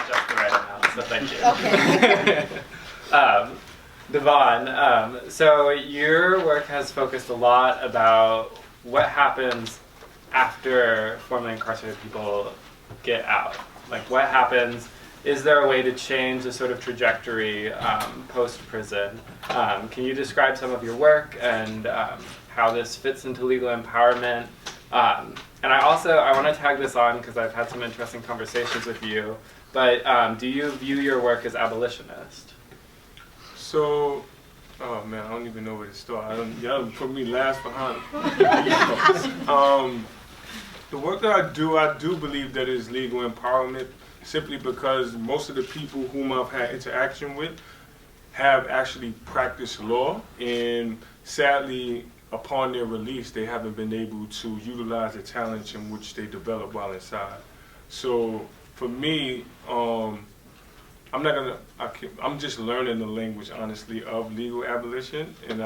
Just the right amount, so thank you. Okay. Devon, so your work has focused a lot about what happens after formerly incarcerated people get out. Like, what happens? Is there a way to change the sort of trajectory post-prison? Can you describe some of your work and how this fits into legal empowerment? And I want to tag this on because I've had some interesting conversations with you, but do you view your work as abolitionist? So, oh man, I don't even know where to start. Y'all put me last behind. The work that I do believe that is legal empowerment, simply because most of the people whom I've had interaction with have actually practiced law, and sadly, upon their release, they haven't been able to utilize the talents in which they developed while inside. So for me, I'm just learning the language, honestly, of legal abolition, and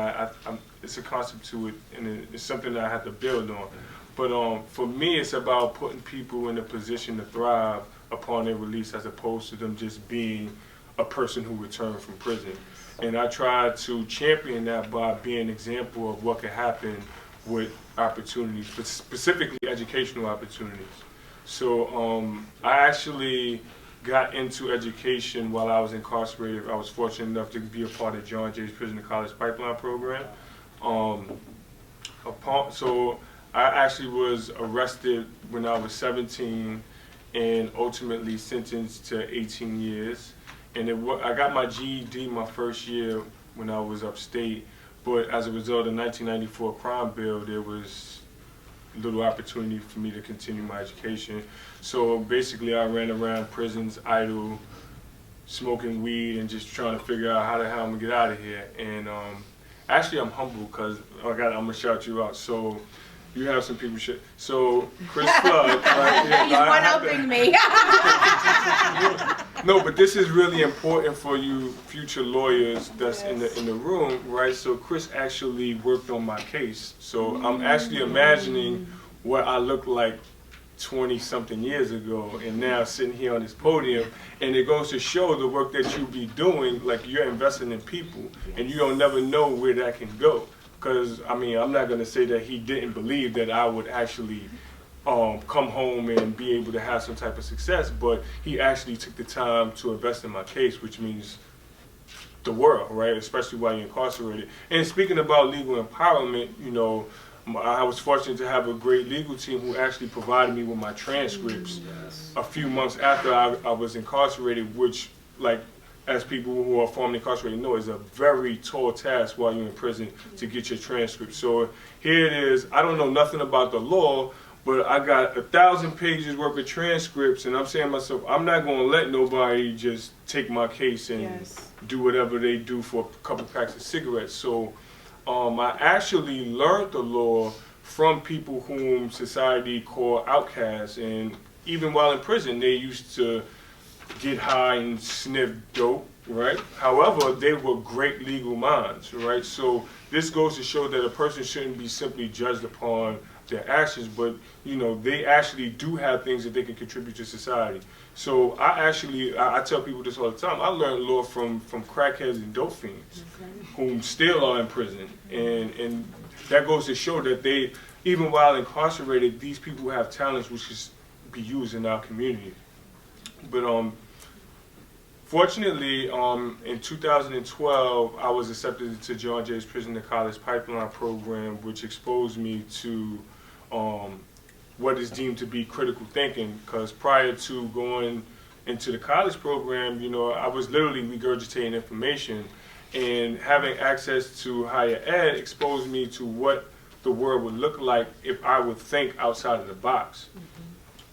it's a concept to it, and it's something that I have to build on. But for me, it's about putting people in a position to thrive upon their release, as opposed to them just being a person who returned from prison. And I try to champion that by being an example of what could happen with opportunities, but specifically educational opportunities. So I actually got into education while I was incarcerated. I was fortunate enough to be a part of John Jay's Prison to College Pipeline program. So I actually was arrested when I was 17 and ultimately sentenced to 18 years. And I got my GED my first year when I was upstate, but as a result of the 1994 crime bill, there was little opportunity for me to continue my education. So basically I ran around prisons idle, smoking weed and just trying to figure out how the hell I'm gonna get out of here. And actually, I'm humble because I'm gonna shout you out. So you have some people. So Chris Flood, right here. He's one-upping me. No, but this is really important for you future lawyers that's in the room, right? So Chris actually worked on my case. So I'm actually imagining what I looked like 20-something years ago, and now sitting here on this podium, and it goes to show the work that you be doing, like you're investing in people, and you don't never know where that can go. Because, I mean, I'm not going to say that he didn't believe that I would actually come home and be able to have some type of success, but he actually took the time to invest in my case, which means the world, right? Especially while you're incarcerated. And speaking about legal empowerment, you know, I was fortunate to have a great legal team who actually provided me with my transcripts a few months after I was incarcerated, which, like, as people who are formerly incarcerated know, is a very tall task while you're in prison to get your transcript. So here it is. I don't know nothing about the law, but I got 1,000 pages worth of transcripts, and I'm saying to myself, I'm not going to let nobody just take my case and do whatever they do for a couple packs of cigarettes. So I actually learned the law from people whom society called outcasts, and even while in prison, they used to get high and sniff dope, right? However, they were great legal minds, right? So this goes to show that a person shouldn't be simply judged upon their actions, but, you know, they actually do have things that they can contribute to society. So I tell people this all the time, I learned law from crackheads and dope fiends, whom still are in prison. And that goes to show that they, even while incarcerated, these people have talents which can be used in our community. But fortunately, in 2012, I was accepted to John Jay's Prison to College Pipeline program, which exposed me to what is deemed to be critical thinking. Because prior to going into the college program, you know, I was literally regurgitating information, and having access to higher ed exposed me to what the world would look like if I would think outside of the box.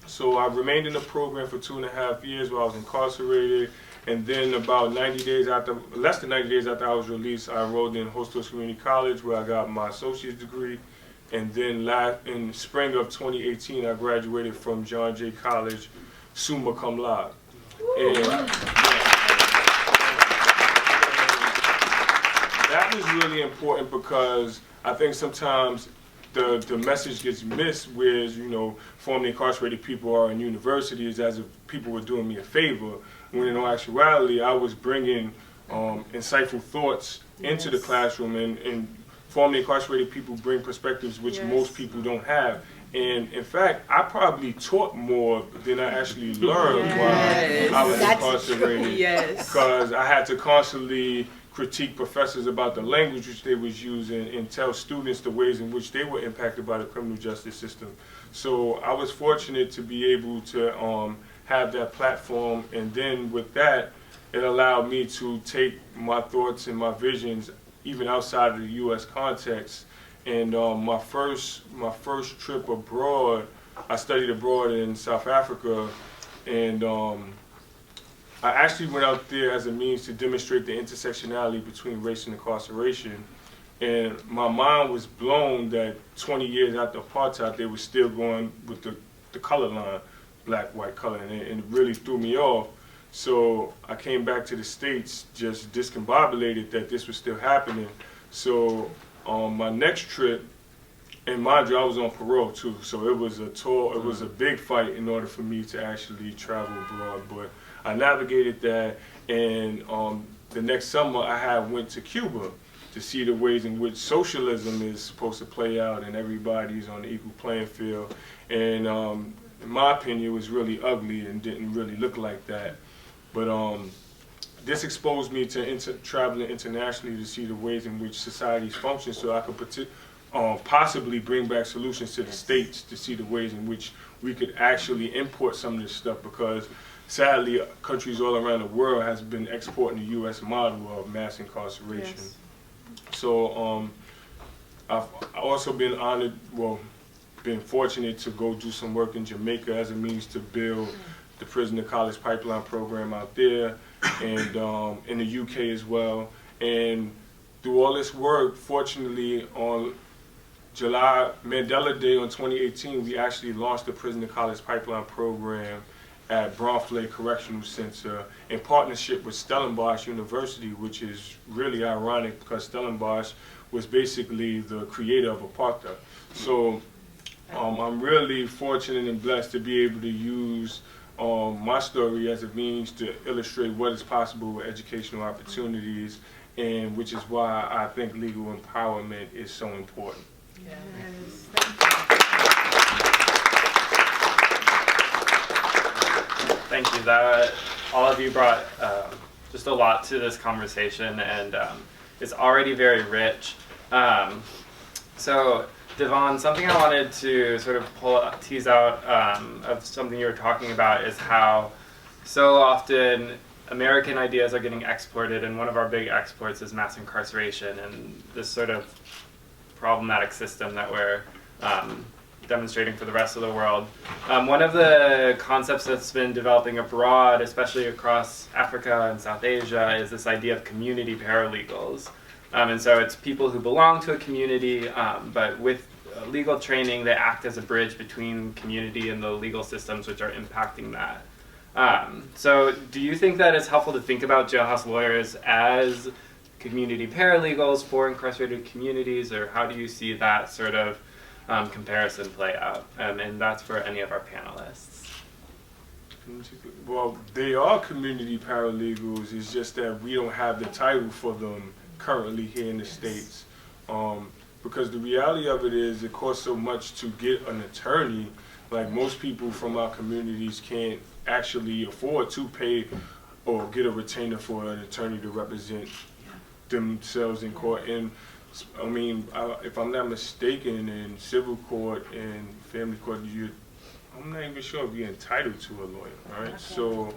So I remained in the program for 2.5 years while I was incarcerated, and then about less than 90 days after I was released, I enrolled in Hostos Community College, where I got my associate's degree, and then in spring of 2018, I graduated from John Jay College, summa cum laude. And that was really important because I think sometimes the message gets missed, whereas, you know, formerly incarcerated people are in universities as if people were doing me a favor, when in all actuality I was bringing insightful thoughts into the classroom, and formerly incarcerated people bring perspectives which most people don't have. And in fact, I probably taught more than I actually learned while I was incarcerated, because I had to constantly critique professors about the language which they was using and tell students the ways in which they were impacted by the criminal justice system. So I was fortunate to be able to have that platform, and then with that, it allowed me to take my thoughts and my visions even outside of the U.S. context. And my first trip abroad, I studied abroad in South Africa, and I actually went out there as a means to demonstrate the intersectionality between race and incarceration. And my mind was blown that 20 years after apartheid, they were still going with the color line, black, white, color, and it really threw me off. So I came back to the States just discombobulated that this was still happening. So my next trip, and mind you, I was on parole too, so it was a big fight in order for me to actually travel abroad, but I navigated that, and the next summer I went to Cuba to see the ways in which socialism is supposed to play out and everybody's on the equal playing field. And in my opinion, it was really ugly and didn't really look like that. But this exposed me to traveling internationally to see the ways in which societies function, so I could possibly bring back solutions to the States to see the ways in which we could actually import some of this stuff, because sadly countries all around the world has been exporting the U.S. model of mass incarceration. So I've also been honored, been fortunate to go do some work in Jamaica as a means to build the Prisoner College Pipeline program out there, and in the UK as well. And through all this work, fortunately, on July Mandela Day on 2018, we actually launched the Prisoner College Pipeline program at Bromley Correctional Center in partnership with Stellenbosch University, which is really ironic because Stellenbosch was basically the creator of apartheid. So I'm really fortunate and blessed to be able to use my story as a means to illustrate what is possible with educational opportunities, and which is why I think legal empowerment is so important. Yes. Thank you. That all of you brought just a lot to this conversation, and it's already very rich. So, Devon, something I wanted to sort of tease out of something you were talking about is how so often American ideas are getting exported, and one of our big exports is mass incarceration and this sort of problematic system that we're demonstrating for the rest of the world. One of the concepts that's been developing abroad, especially across Africa and South Asia, is this idea of community paralegals. And so it's people who belong to a community, but with legal training, they act as a bridge between community and the legal systems which are impacting that. So do you think that it's helpful to think about jailhouse lawyers as community paralegals for incarcerated communities, or how do you see that sort of comparison play out? And that's for any of our panelists. Well, they are community paralegals. It's just that we don't have the title for them currently here in the States. Because the reality of it is it costs so much to get an attorney. Like, most people from our communities can't actually afford to pay or get a retainer for an attorney to represent themselves in court. And I mean, if I'm not mistaken, in civil court and family court, I'm not even sure if you're entitled to a lawyer, right? So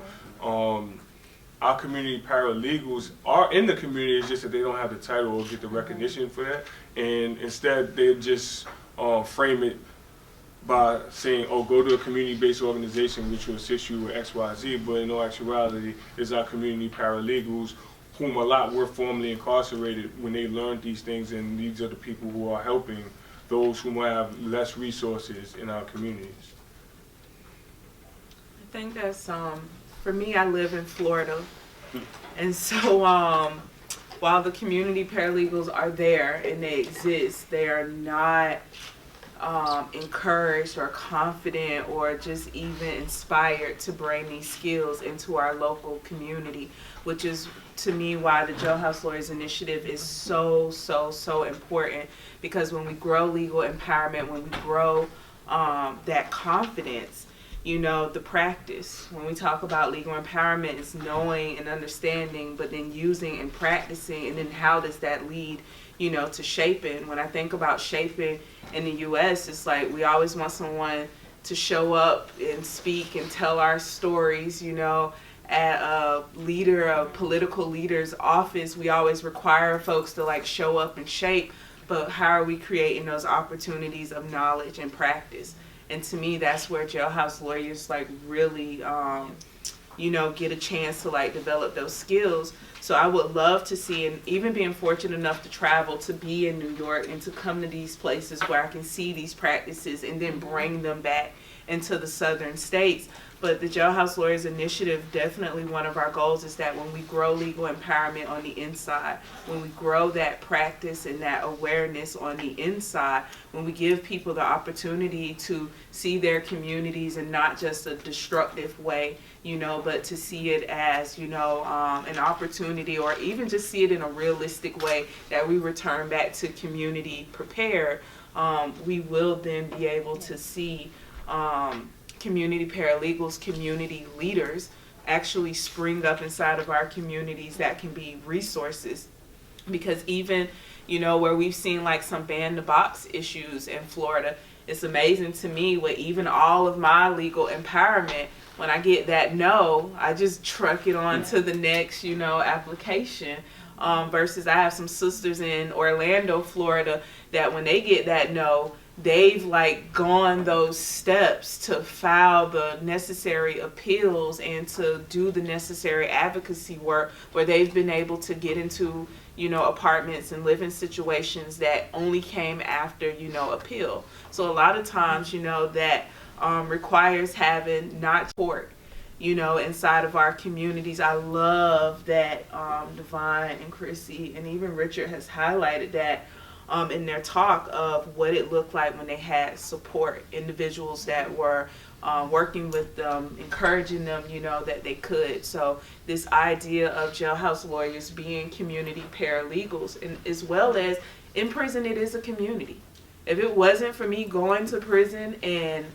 our community paralegals are in the community, it's just that they don't have the title or get the recognition for that. And instead, they just frame it by saying, oh, go to a community-based organization which will assist you with X, Y, Z, but in all actuality, it's our community paralegals, whom a lot were formerly incarcerated when they learned these things, and these are the people who are helping those who have less resources in our communities. I think that's, for me, I live in Florida, and so while the community paralegals are there and they exist, they are not encouraged or confident or just even inspired to bring these skills into our local community, which is, to me, why the Jailhouse Lawyers Initiative is so important. Because when we grow legal empowerment, when we grow that confidence, you know, the practice, when we talk about legal empowerment, is knowing and understanding, but then using and practicing, and then how does that lead, you know, to shaping. When I think about shaping in the U.S., it's like we always want someone to show up and speak and tell our stories, you know. At a political leader's office, we always require folks to like show up and shape, but how are we creating those opportunities of knowledge and practice? And to me, that's where jailhouse lawyers like really, you know, get a chance to like develop those skills. So I would love to see, and even being fortunate enough to travel to be in New York and to come to these places where I can see these practices and then bring them back into the southern states. But the Jailhouse Lawyers Initiative, definitely one of our goals is that when we grow legal empowerment on the inside, when we grow that practice and that awareness on the inside, when we give people the opportunity to see their communities in not just a destructive way, you know, but to see it as, you know, an opportunity, or even just see it in a realistic way that we return back to community prepared, we will then be able to see community paralegals, community leaders actually spring up inside of our communities that can be resources. Because even, you know, where we've seen like some ban the box issues in Florida, it's amazing to me with even all of my legal empowerment, when I get that no, I just truck it on to the next, you know, application. Versus I have some sisters in Orlando, Florida, that when they get that no, they've like gone those steps to file the necessary appeals and to do the necessary advocacy work, where they've been able to get into, you know, apartments and live in situations that only came after, you know, appeal. So a lot of times, you know, that requires having not support, you know, inside of our communities. I love that Divine and Chrissy and even Richard has highlighted that in their talk of what it looked like when they had support, individuals that were working with them, encouraging them, you know, that they could. So this idea of jailhouse lawyers being community paralegals, and as well as in prison, it is a community. If it wasn't for me going to prison and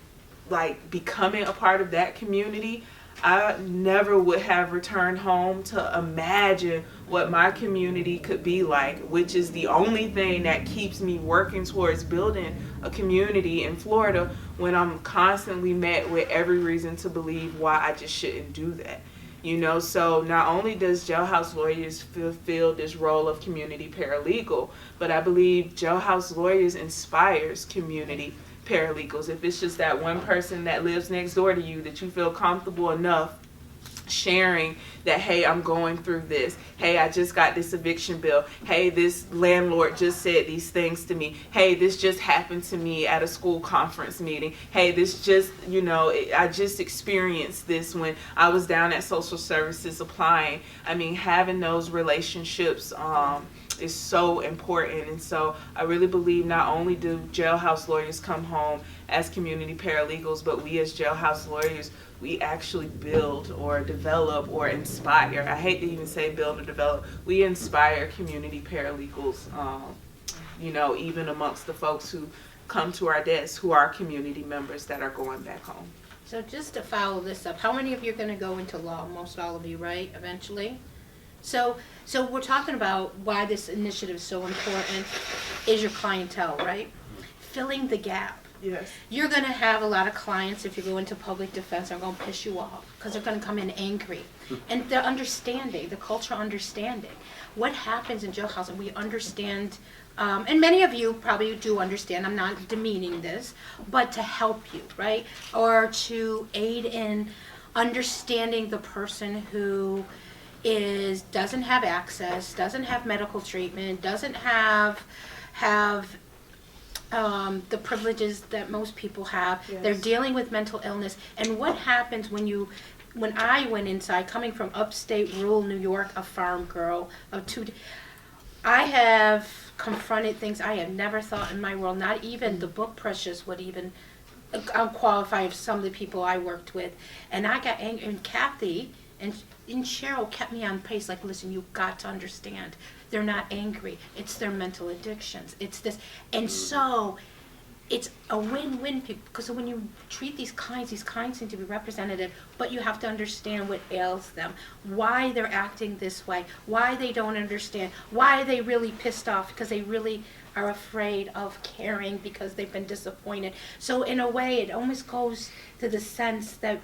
like becoming a part of that community, I never would have returned home to imagine what my community could be like, which is the only thing that keeps me working towards building a community in Florida when I'm constantly met with every reason to believe why I just shouldn't do that. You know, so not only does Jailhouse Lawyers fulfill this role of community paralegal, but I believe Jailhouse Lawyers inspires community paralegals. If it's just that one person that lives next door to you that you feel comfortable enough sharing that, hey, I'm going through this. Hey, I just got this eviction bill. Hey, this landlord just said these things to me. Hey, this just happened to me at a school conference meeting. Hey, this just, you know, I just experienced this when I was down at social services applying. I mean, having those relationships is so important. And so I really believe not only do jailhouse lawyers come home as community paralegals, but we as jailhouse lawyers, we actually build or develop or inspire. I hate to even say build or develop. We inspire community paralegals, you know, even amongst the folks who come to our desk who are community members that are going back home. So just to follow this up, how many of you are going to go into law? Most all of you, right, eventually? So we're talking about why this initiative is so important is your clientele, right? Filling the gap. Yes. You're going to have a lot of clients, if you go into public defense, are going to piss you off because they're going to come in angry. And they're understanding, the culture understanding. What happens in jailhouse, and we understand, and many of you probably do understand, I'm not demeaning this, but to help you, right? Or to aid in understanding the person who doesn't have access, doesn't have medical treatment, doesn't have the privileges that most people have. Yes. They're dealing with mental illness. And what happens when I went inside, coming from upstate rural New York, a farm girl of I have confronted things I have never thought in my world, not even the book pressures would even qualify of some of the people I worked with. And I got angry, and Kathy and Cheryl kept me on pace, like, listen, you've got to understand. They're not angry. It's their mental addictions. It's this. And so it's a win-win, because when you treat these clients seem to be representative, but you have to understand what ails them, why they're acting this way, why they don't understand, why they really pissed off, because they really are afraid of caring because they've been disappointed. So in a way, it almost goes to the sense that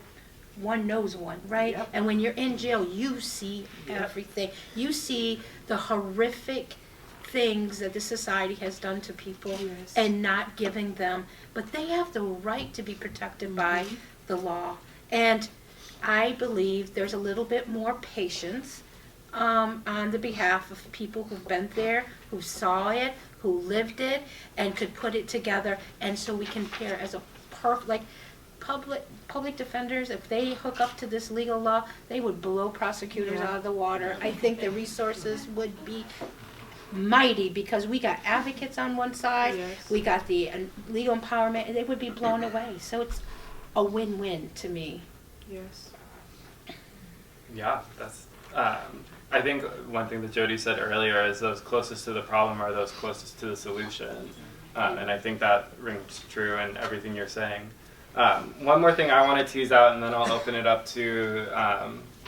one knows one, right? Yep. And when you're in jail, you see everything. You see the horrific things that this society has done to people, Yes. and not giving them, but they have the right to be protected by the law. And I believe there's a little bit more patience on the behalf of people who've been there, who saw it, who lived it, and could put it together. And so we can pair as a public defenders, if they hook up to this legal law, they would blow prosecutors out of the water. I think the resources would be mighty, because we got advocates on one side, Yes. we got the legal empowerment, and they would be blown away. So it's a win-win to me. Yes. Yeah, that's. I think one thing that Jody said earlier is those closest to the problem are those closest to the solution, and I think that rings true in everything you're saying. One more thing I want to tease out, and then I'll open it up to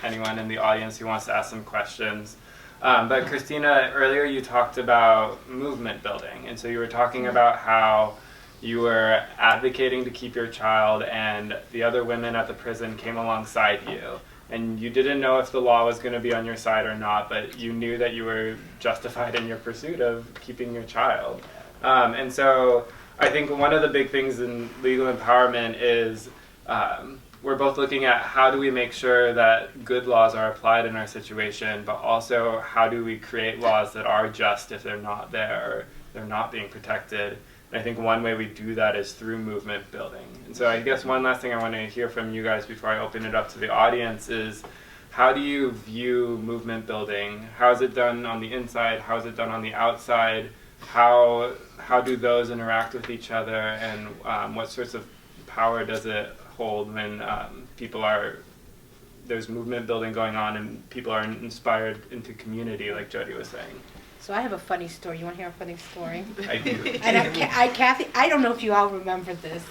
anyone in the audience who wants to ask some questions. But Christina, earlier you talked about movement building, and so you were talking about how you were advocating to keep your child, and the other women at the prison came alongside you. And you didn't know if the law was going to be on your side or not, but you knew that you were justified in your pursuit of keeping your child. And so I think one of the big things in legal empowerment is we're both looking at how do we make sure that good laws are applied in our situation, but also how do we create laws that are just if they're not there, or they're not being protected. And I think one way we do that is through movement building. And so I guess one last thing I want to hear from you guys before I open it up to the audience is, how do you view movement building? How is it done on the inside? How is it done on the outside? How do those interact with each other? And what sorts of power does it hold when there's movement building going on and people are inspired into community, like Jody was saying? So I have a funny story. You want to hear a funny story? I do. And Kathy, I don't know if you all remember this.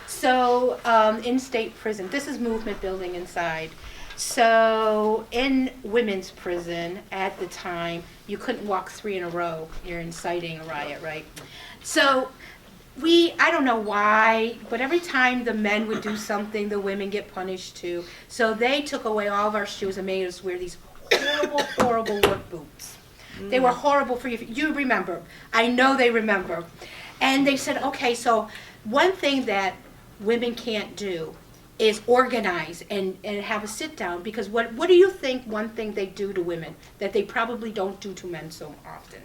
So in state prison, this is movement building inside. So in women's prison at the time, you couldn't walk 3 in a row. You're inciting a riot, right? So I don't know why, but every time the men would do something, the women get punished too. So they took away all of our shoes and made us wear these horrible, horrible work boots. They were horrible for you. You remember. I know they remember. And they said, okay, so one thing that women can't do is organize and have a sit down, because what do you think one thing they do to women that they probably don't do to men so often?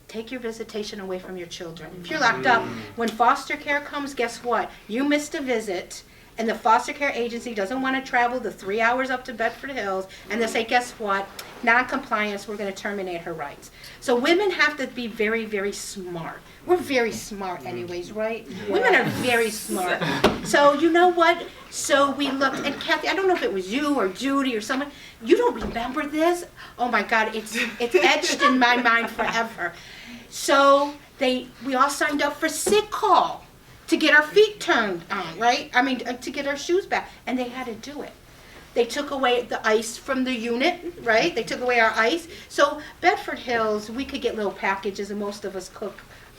Take your visitation away from your children. If you're locked up, when foster care comes, guess what? You missed a visit, and the foster care agency doesn't want to travel the 3 hours up to Bedford Hills, and they say, guess what? Non-compliance, we're going to terminate her rights. So women have to be very, very smart. We're very smart anyways, right? Yes. Women are very smart. So you know what? So we looked, and Kathy, I don't know if it was you or Judy or someone, you don't remember this? Oh my God, it's etched in my mind forever. So we all signed up for sick call to get our feet turned on, right? I mean, to get our shoes back, and they had to do it. They took away the ice from the unit, right? They took away our ice. So Bedford Hills, we could get little packages, and most of us cook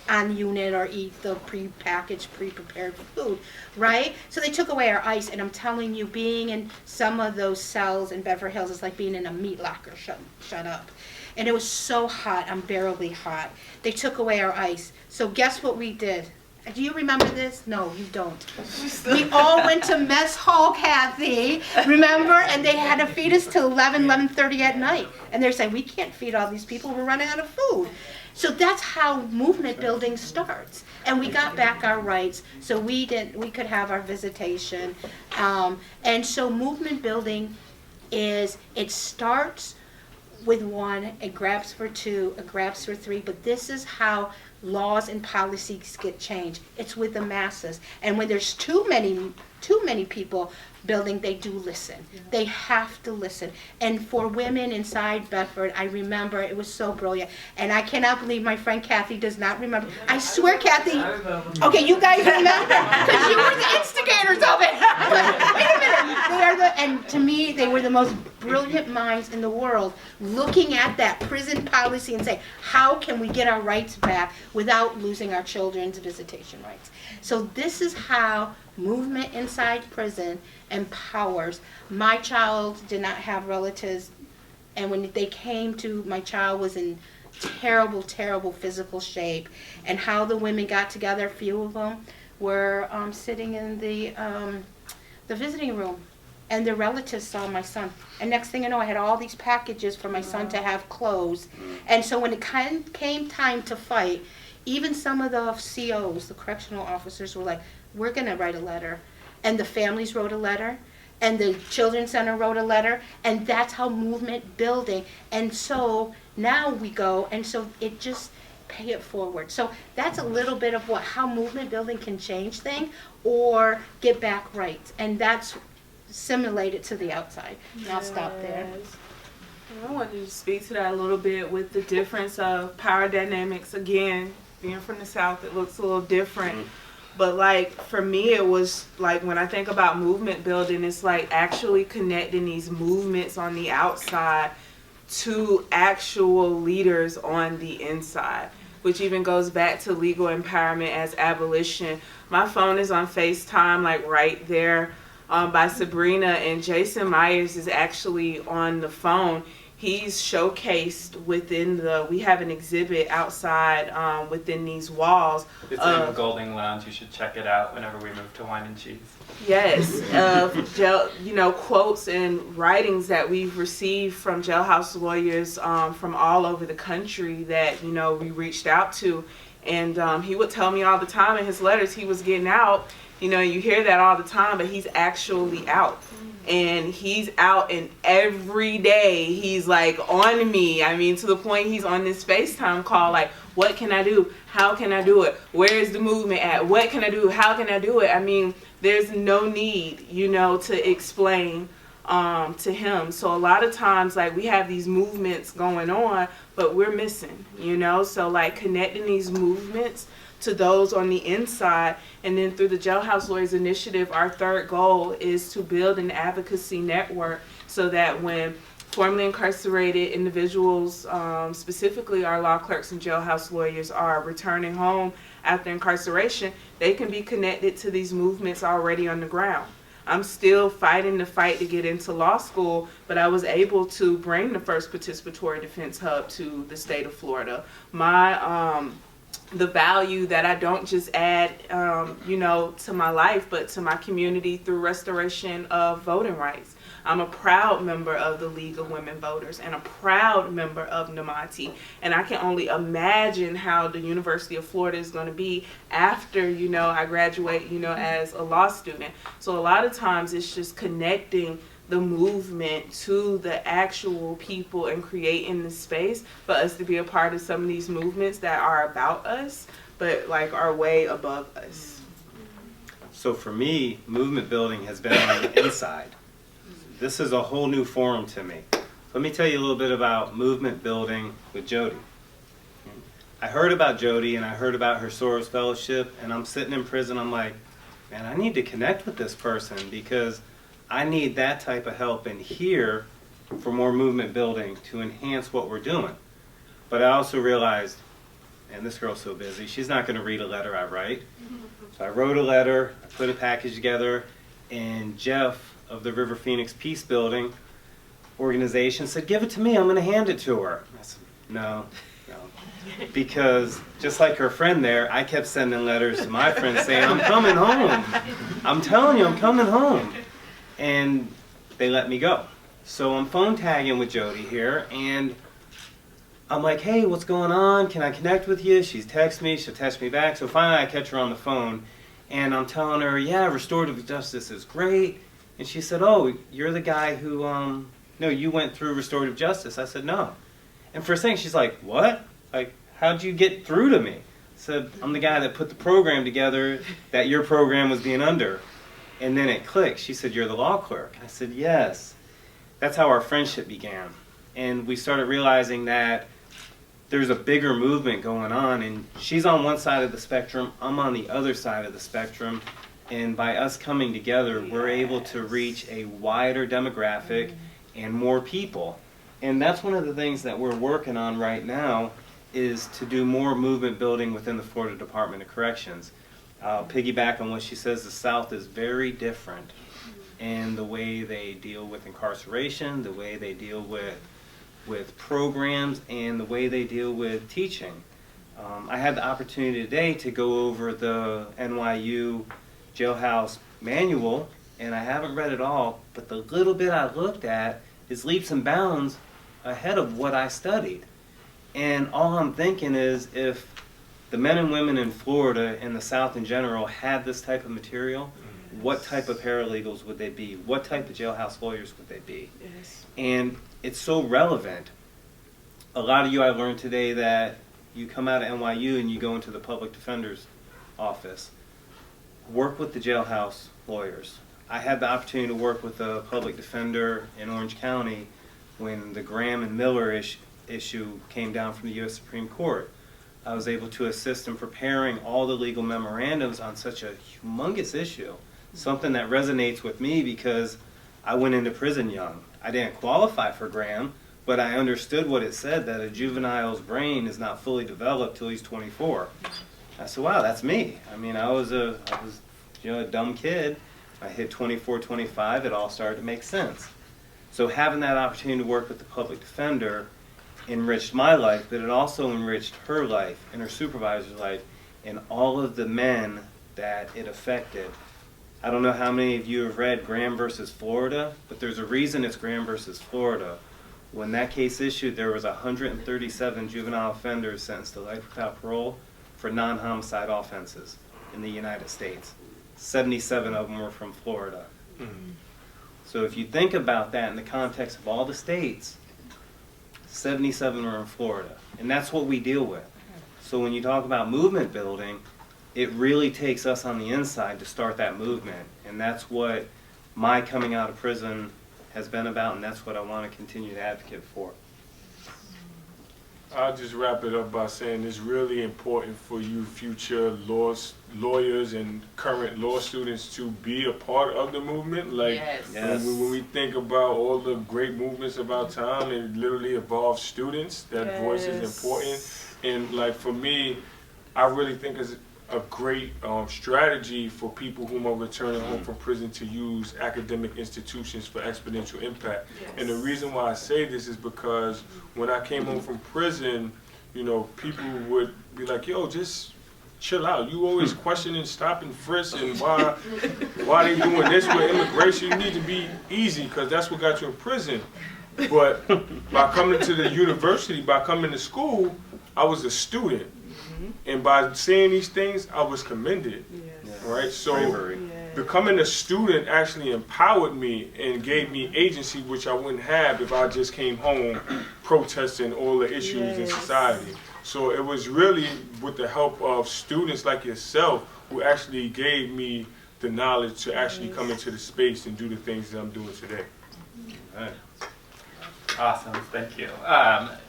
on unit or eat the pre-packaged, pre-prepared food, right? So they took away our ice, and I'm telling you, being in some of those cells in Bedford Hills is like being in a meat locker shut up. And it was so hot, unbearably hot. They took away our ice. So guess what we did? Do you remember this? No, you don't. We all went to mess hall, Kathy, remember? And they had to feed us till 11:30 at night. And they're saying, we can't feed all these people, we're running out of food. So that's how movement building starts. And we got back our rights, so we could have our visitation. And so movement building it starts with one, it grabs for two, it grabs for three, but this is how laws and policies get changed. It's with the masses. And when there's too many people building, they do listen. Yeah. They have to listen. And for women inside Bedford, I remember it was so brilliant. And I cannot believe my friend Kathy does not remember. I swear, Kathy. Okay, you guys remember? Because you were the instigators of it. But wait a minute. And to me, they were the most brilliant minds in the world, looking at that prison policy and saying, how can we get our rights back without losing our children's visitation rights? So this is how movement inside prison empowers. My child did not have relatives, and when they came to, my child was in terrible, terrible physical shape, and how the women got together, a few of them were sitting in the visiting room, and their relatives saw my son, and next thing you know, I had all these packages for my son to have clothes. And so when it came time to fight, even some of the COs, the correctional officers, were like, we're going to write a letter. And the families wrote a letter, and the Children's Center wrote a letter, and that's how movement building. And so now we go, and so it just pay it forward. So that's a little bit of how movement building can change things or get back rights. And that's simulated to the outside. And I'll stop there. I wanted to speak to that a little bit with the difference of power dynamics. Again, being from the South, it looks a little different. But like for me, it was like when I think about movement building, it's like actually connecting these movements on the outside to actual leaders on the inside, which even goes back to legal empowerment as abolition. My phone is on FaceTime, like right there by Sabrina, and Jason Myers is actually on the phone. he's showcased within we have an exhibit outside within these walls. It's in the Golding Lounge. You should check it out whenever we move to Wine and Cheese. Yes, quotes and writings that we've received from jailhouse lawyers from all over the country that, we reached out to. And he would tell me all the time in his letters he was getting out. You hear that all the time, but he's actually out. And he's out, and every day he's like on me. I mean, to the point he's on this FaceTime call, like, what can I do? How can I do it? Where is the movement at? What can I do? How can I do it? I mean, there's no need, to explain to him. So a lot of times, like, we have these movements going on, but we're missing, So, like, connecting these movements to those on the inside, and then through the Jailhouse Lawyers Initiative, our third goal is to build an advocacy network so that when formerly incarcerated individuals, specifically our law clerks and jailhouse lawyers, are returning home after incarceration, they can be connected to these movements already on the ground. I'm still fighting the fight to get into law school, but I was able to bring the first participatory defense hub to the state of Florida. The value that I don't just add, to my life, but to my community through restoration of voting rights. I'm a proud member of the League of Women Voters and a proud member of NMATI. And I can only imagine how the University of Florida is going to be after, I graduate, as a law student. So a lot of times it's just connecting the movement to the actual people and creating the space for us to be a part of some of these movements that are about us, but like are way above us. So for me, movement building has been on the inside. This is a whole new forum to me. Let me tell you a little bit about movement building with Jody. I heard about Jody and I heard about her Soros Fellowship, and I'm sitting in prison. I'm like, man, I need to connect with this person because I need that type of help in here for more movement building to enhance what we're doing. But I also realized, and this girl's so busy, she's not going to read a letter I write. So I wrote a letter, I put a package together, and Jeff of the River Phoenix Peace Building organization said, give it to me, I'm going to hand it to her. I said, no. Because just like her friend there, I kept sending letters to my friends saying, I'm coming home. I'm telling you, I'm coming home. And they let me go. So I'm phone tagging with Jody here, and I'm like, hey, what's going on? Can I connect with you? She's texting me, she'll text me back. So finally I catch her on the phone, and I'm telling her, yeah, restorative justice is great. And she said, oh, you're the guy who, no, you went through restorative justice. I said, no. And for a second she's like, what? Like, how'd you get through to me? I said, I'm the guy that put the program together that your program was being under. And then it clicked. She said, you're the law clerk. I said, yes. That's how our friendship began. And we started realizing that there's a bigger movement going on, and she's on one side of the spectrum, I'm on the other side of the spectrum. And by us coming together, we're able to reach a wider demographic and more people. And that's one of the things that we're working on right now, is to do more movement building within the Florida Department of Corrections. I'll piggyback on what she says. The South is very different in the way they deal with incarceration, the way they deal with programs, and the way they deal with teaching. I had the opportunity today to go over the NYU Jailhouse manual, and I haven't read it all, but the little bit I looked at is leaps and bounds ahead of what I studied. And all I'm thinking is, if the men and women in Florida and the South in general had this type of material, what type of paralegals would they be? What type of jailhouse lawyers would they be? Yes. And it's so relevant. A lot of you, I learned today that you come out of NYU and you go into the public defender's office. Work with the jailhouse lawyers. I had the opportunity to work with a public defender in Orange County when the Graham and Miller issue came down from the U.S. Supreme Court. I was able to assist in preparing all the legal memorandums on such a humongous issue, something that resonates with me because I went into prison young. I didn't qualify for Graham, but I understood what it said, that a juvenile's brain is not fully developed till he's 24. I said, wow, that's me. I mean, I was a dumb kid. I hit 24, 25, it all started to make sense. So having that opportunity to work with the public defender enriched my life, but it also enriched her life and her supervisor's life and all of the men that it affected. I don't know how many of you have read Graham versus Florida, but there's a reason it's Graham versus Florida. When that case issued, there was 137 juvenile offenders sentenced to life without parole for non-homicide offenses in the United States. 77 of them were from Florida. So if you think about that in the context of all the states, 77 were in Florida. And that's what we deal with. So when you talk about movement building, it really takes us on the inside to start that movement. And that's what my coming out of prison has been about, and that's what I want to continue to advocate for. I'll just wrap it up by saying it's really important for you future lawyers and current law students to be a part of the movement. Like when we think about all the great movements of our time, it literally involves students. That voice is important. And like for me, I really think it's a great strategy for people who are returning home from prison to use academic institutions for exponential impact. And the reason why I say this is because when I came home from prison, you know, people would be like, yo, just chill out. You always questioning, stopping, frisk, and why they doing this with immigration? You need to be easy because that's what got you in prison. But by coming to the university, by coming to school, I was a student. And by saying these things, I was commended, right? So becoming a student actually empowered me and gave me agency, which I wouldn't have if I just came home protesting all the issues in society. So it was really with the help of students like yourself who actually gave me the knowledge to actually come into the space and do the things that I'm doing today. All right. Awesome, thank you.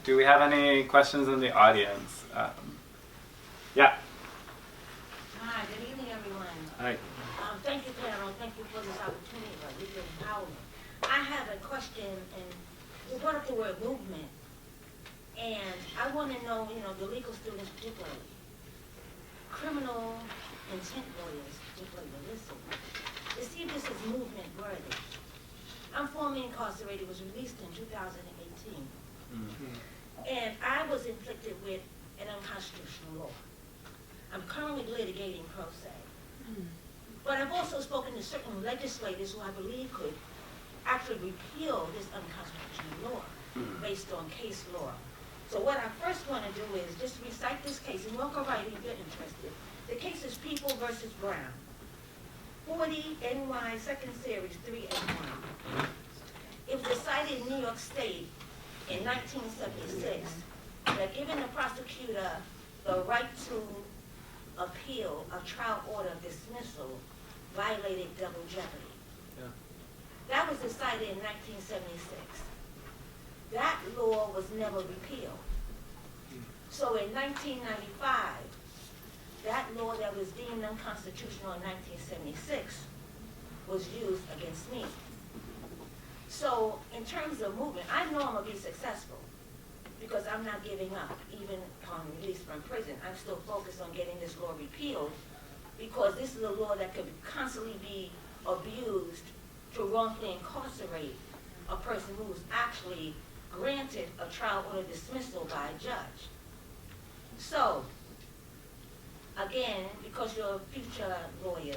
Do we have any questions in the audience? Yeah. Hi, good evening, everyone. Hi. Thank you, Carol. Thank you for this opportunity for legal empowerment. I have a question, and you brought up the word movement, and I want to know, you know, the legal students particularly, criminal intent lawyers particularly, listen, to see if this is movement worthy. I'm formerly incarcerated, was released in 2018, and I was inflicted with an unconstitutional law. I'm currently litigating pro se. But I've also spoken to certain legislators who I believe could actually repeal this unconstitutional law based on case law. So what I first want to do is just recite this case, and we'll go right if you're interested. The case is People versus Brown. 40 NY 2nd Series 381. It was decided in New York State in 1976 that giving the prosecutor the right to appeal a trial order of dismissal violated double jeopardy. That was decided in 1976. That law was never repealed. So in 1995, that law that was deemed unconstitutional in 1976 was used against me. So in terms of movement, I know I'm going to be successful because I'm not giving up, even upon release from prison. I'm still focused on getting this law repealed because this is a law that could constantly be abused to wrongfully incarcerate a person who was actually granted a trial order dismissal by a judge. So, again, because you're future lawyers,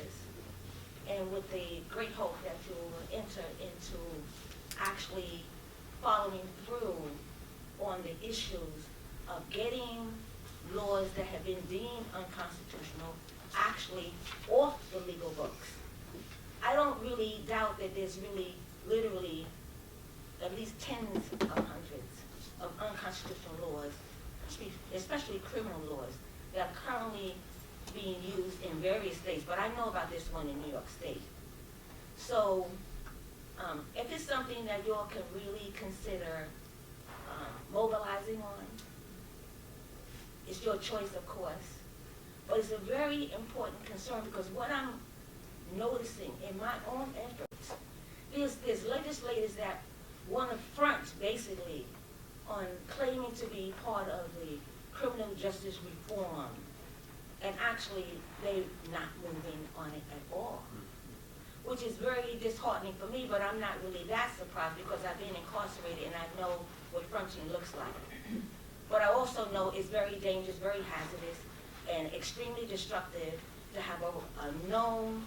and with the great hope that you will enter into actually following through on the issues of getting laws that have been deemed unconstitutional actually off the legal books. I don't really doubt that there's really, literally, at least tens of hundreds of unconstitutional laws, especially criminal laws, that are currently being used in various states, but I know about this one in New York State. So if it's something that you all can really consider mobilizing on, it's your choice, of course. But it's a very important concern because what I'm noticing in my own efforts is there's legislators that want to front, basically, on claiming to be part of the criminal justice reform, and actually they're not moving on it at all. which is very disheartening for me, but I'm not really that surprised because I've been incarcerated and I know what functioning looks like. But I also know it's very dangerous, very hazardous, and extremely destructive to have a known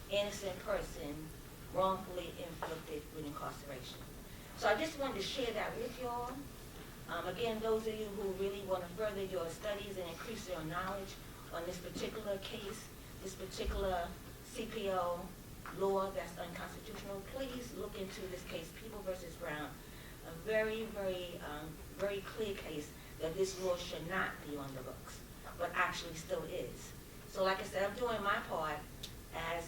innocent person wrongfully inflicted with incarceration. So I just wanted to share that with y'all. Again, those of you who really want to further your studies and increase your knowledge on this particular case, this particular CPO law that's unconstitutional, please look into this case, People versus Brown. A very, very clear case that this law should not be on the books, but actually still is. So like I said, I'm doing my part as,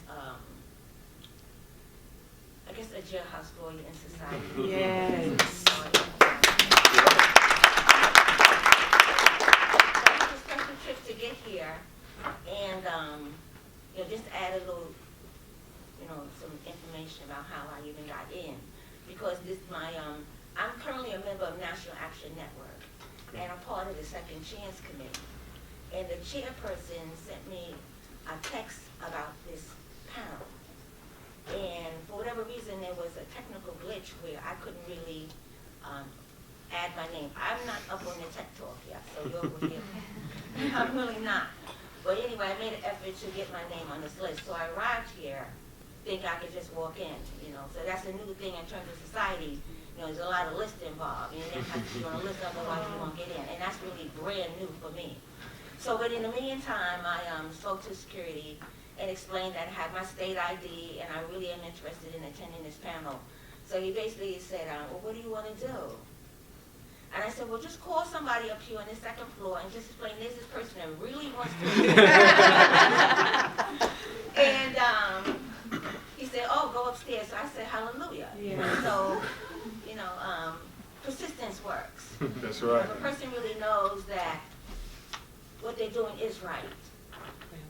I guess, a jailhouse lawyer in society. Yes. It's a special trip to get here, and just add a little, some information about how I even got in, because this I'm currently a member of National Action Network, and I'm part of the Second Chance Committee. And the chairperson sent me a text about this panel. And for whatever reason, there was a technical glitch where I couldn't really add my name. I'm not up on the tech talk yet, so you'll forgive me. I'm really not. But anyway, I made an effort to get my name on this list. So I arrived here, think I could just walk in, So that's a new thing in terms of society. There's a lot of lists involved. You have to be on a list, otherwise you won't get in. And that's really brand new for me. So, but in the meantime, I spoke to security and explained that I have my state ID and I really am interested in attending this panel. So he basically said, well, what do you want to do? And I said, well, just call somebody up here on the second floor and just explain there's this person that really wants to And he said, oh, go upstairs. So I said, hallelujah. Yeah. So, persistence works. That's right. If a person really knows that what they're doing is right,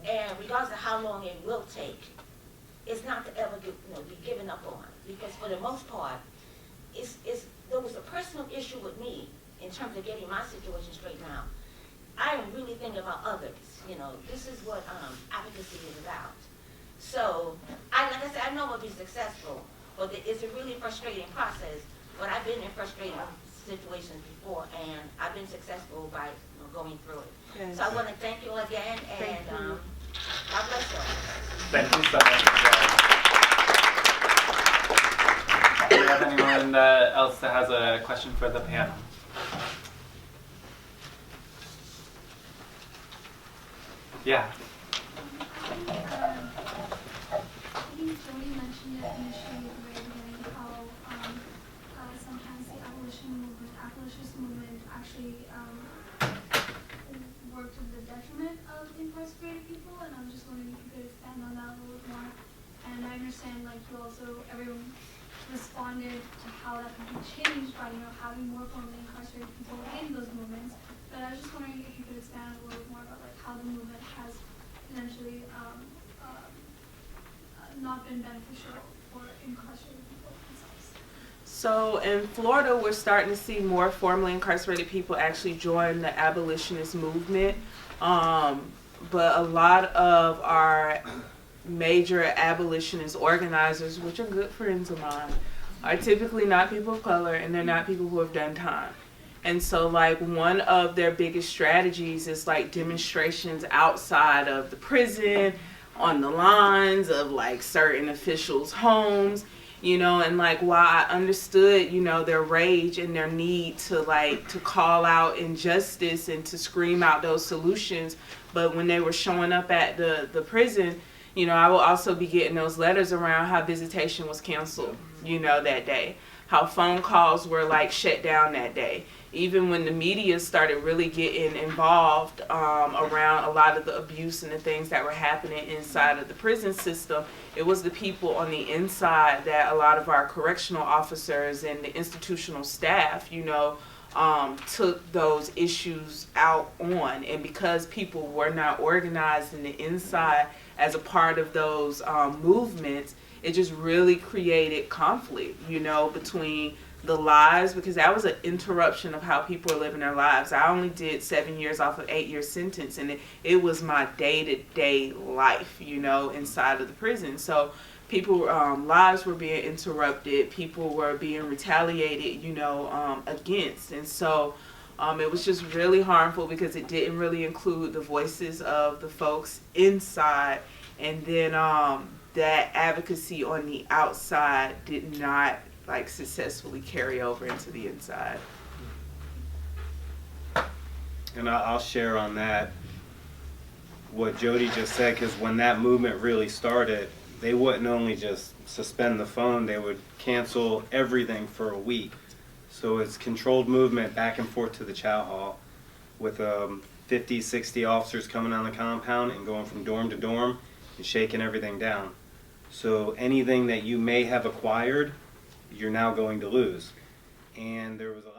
and regardless of how long it will take, it's not to ever be given up on. Because for the most part, there was a personal issue with me in terms of getting my situation straightened out. I am really thinking about others. This is what advocacy is about. So, like I said, I know I'll be successful, but it's a really frustrating process. But I've been in frustrating situations before, and I've been successful by going through it. Yes. So I want to thank you again, and God bless you. Thank you so much. Do we have anyone else that has a question for the panel? Yeah. Jody mentioned it initially at the very beginning how sometimes the abolitionist movement actually worked to the detriment of incarcerated people, and I was just wondering if you could expand on that a little bit more. And I understand everyone responded to how that could be changed by having more formerly incarcerated people in those movements. But I was just wondering if you could expand a little bit more about how the movement has potentially not been beneficial for incarcerated people themselves. So in Florida, we're starting to see more formerly incarcerated people actually join the abolitionist movement. But a lot of our major abolitionist organizers, which are good friends of mine, are typically not people of color, and they're not people who have done time. And so one of their biggest strategies is demonstrations outside of the prison, on the lines of certain officials' homes, and while I understood, their rage and their need to call out injustice and to scream out those solutions, but when they were showing up at the prison, I will also be getting those letters around how visitation was canceled, that day, how phone calls were shut down that day. Even when the media started really getting involved around a lot of the abuse and the things that were happening inside of the prison system, it was the people on the inside that a lot of our correctional officers and the institutional staff, took those issues out on. And because people were not organized in the inside as a part of those movements, it just really created conflict, between the lives, because that was an interruption of how people are living their lives. I only did 7 years off of 8-year sentence, and it was my day-to-day life, inside of the prison. So people, lives were being interrupted, people were being retaliated, against. And so it was just really harmful because it didn't really include the voices of the folks inside. And then that advocacy on the outside did not successfully carry over into the inside. And I'll share on that what Jody just said, because when that movement really started, they wouldn't only just suspend the phone, they would cancel everything for a week. So it's controlled movement back and forth to the chow hall with 50, 60 officers coming on the compound and going from dorm to dorm and shaking everything down. So anything that you may have acquired, you're now going to lose. And there was a lot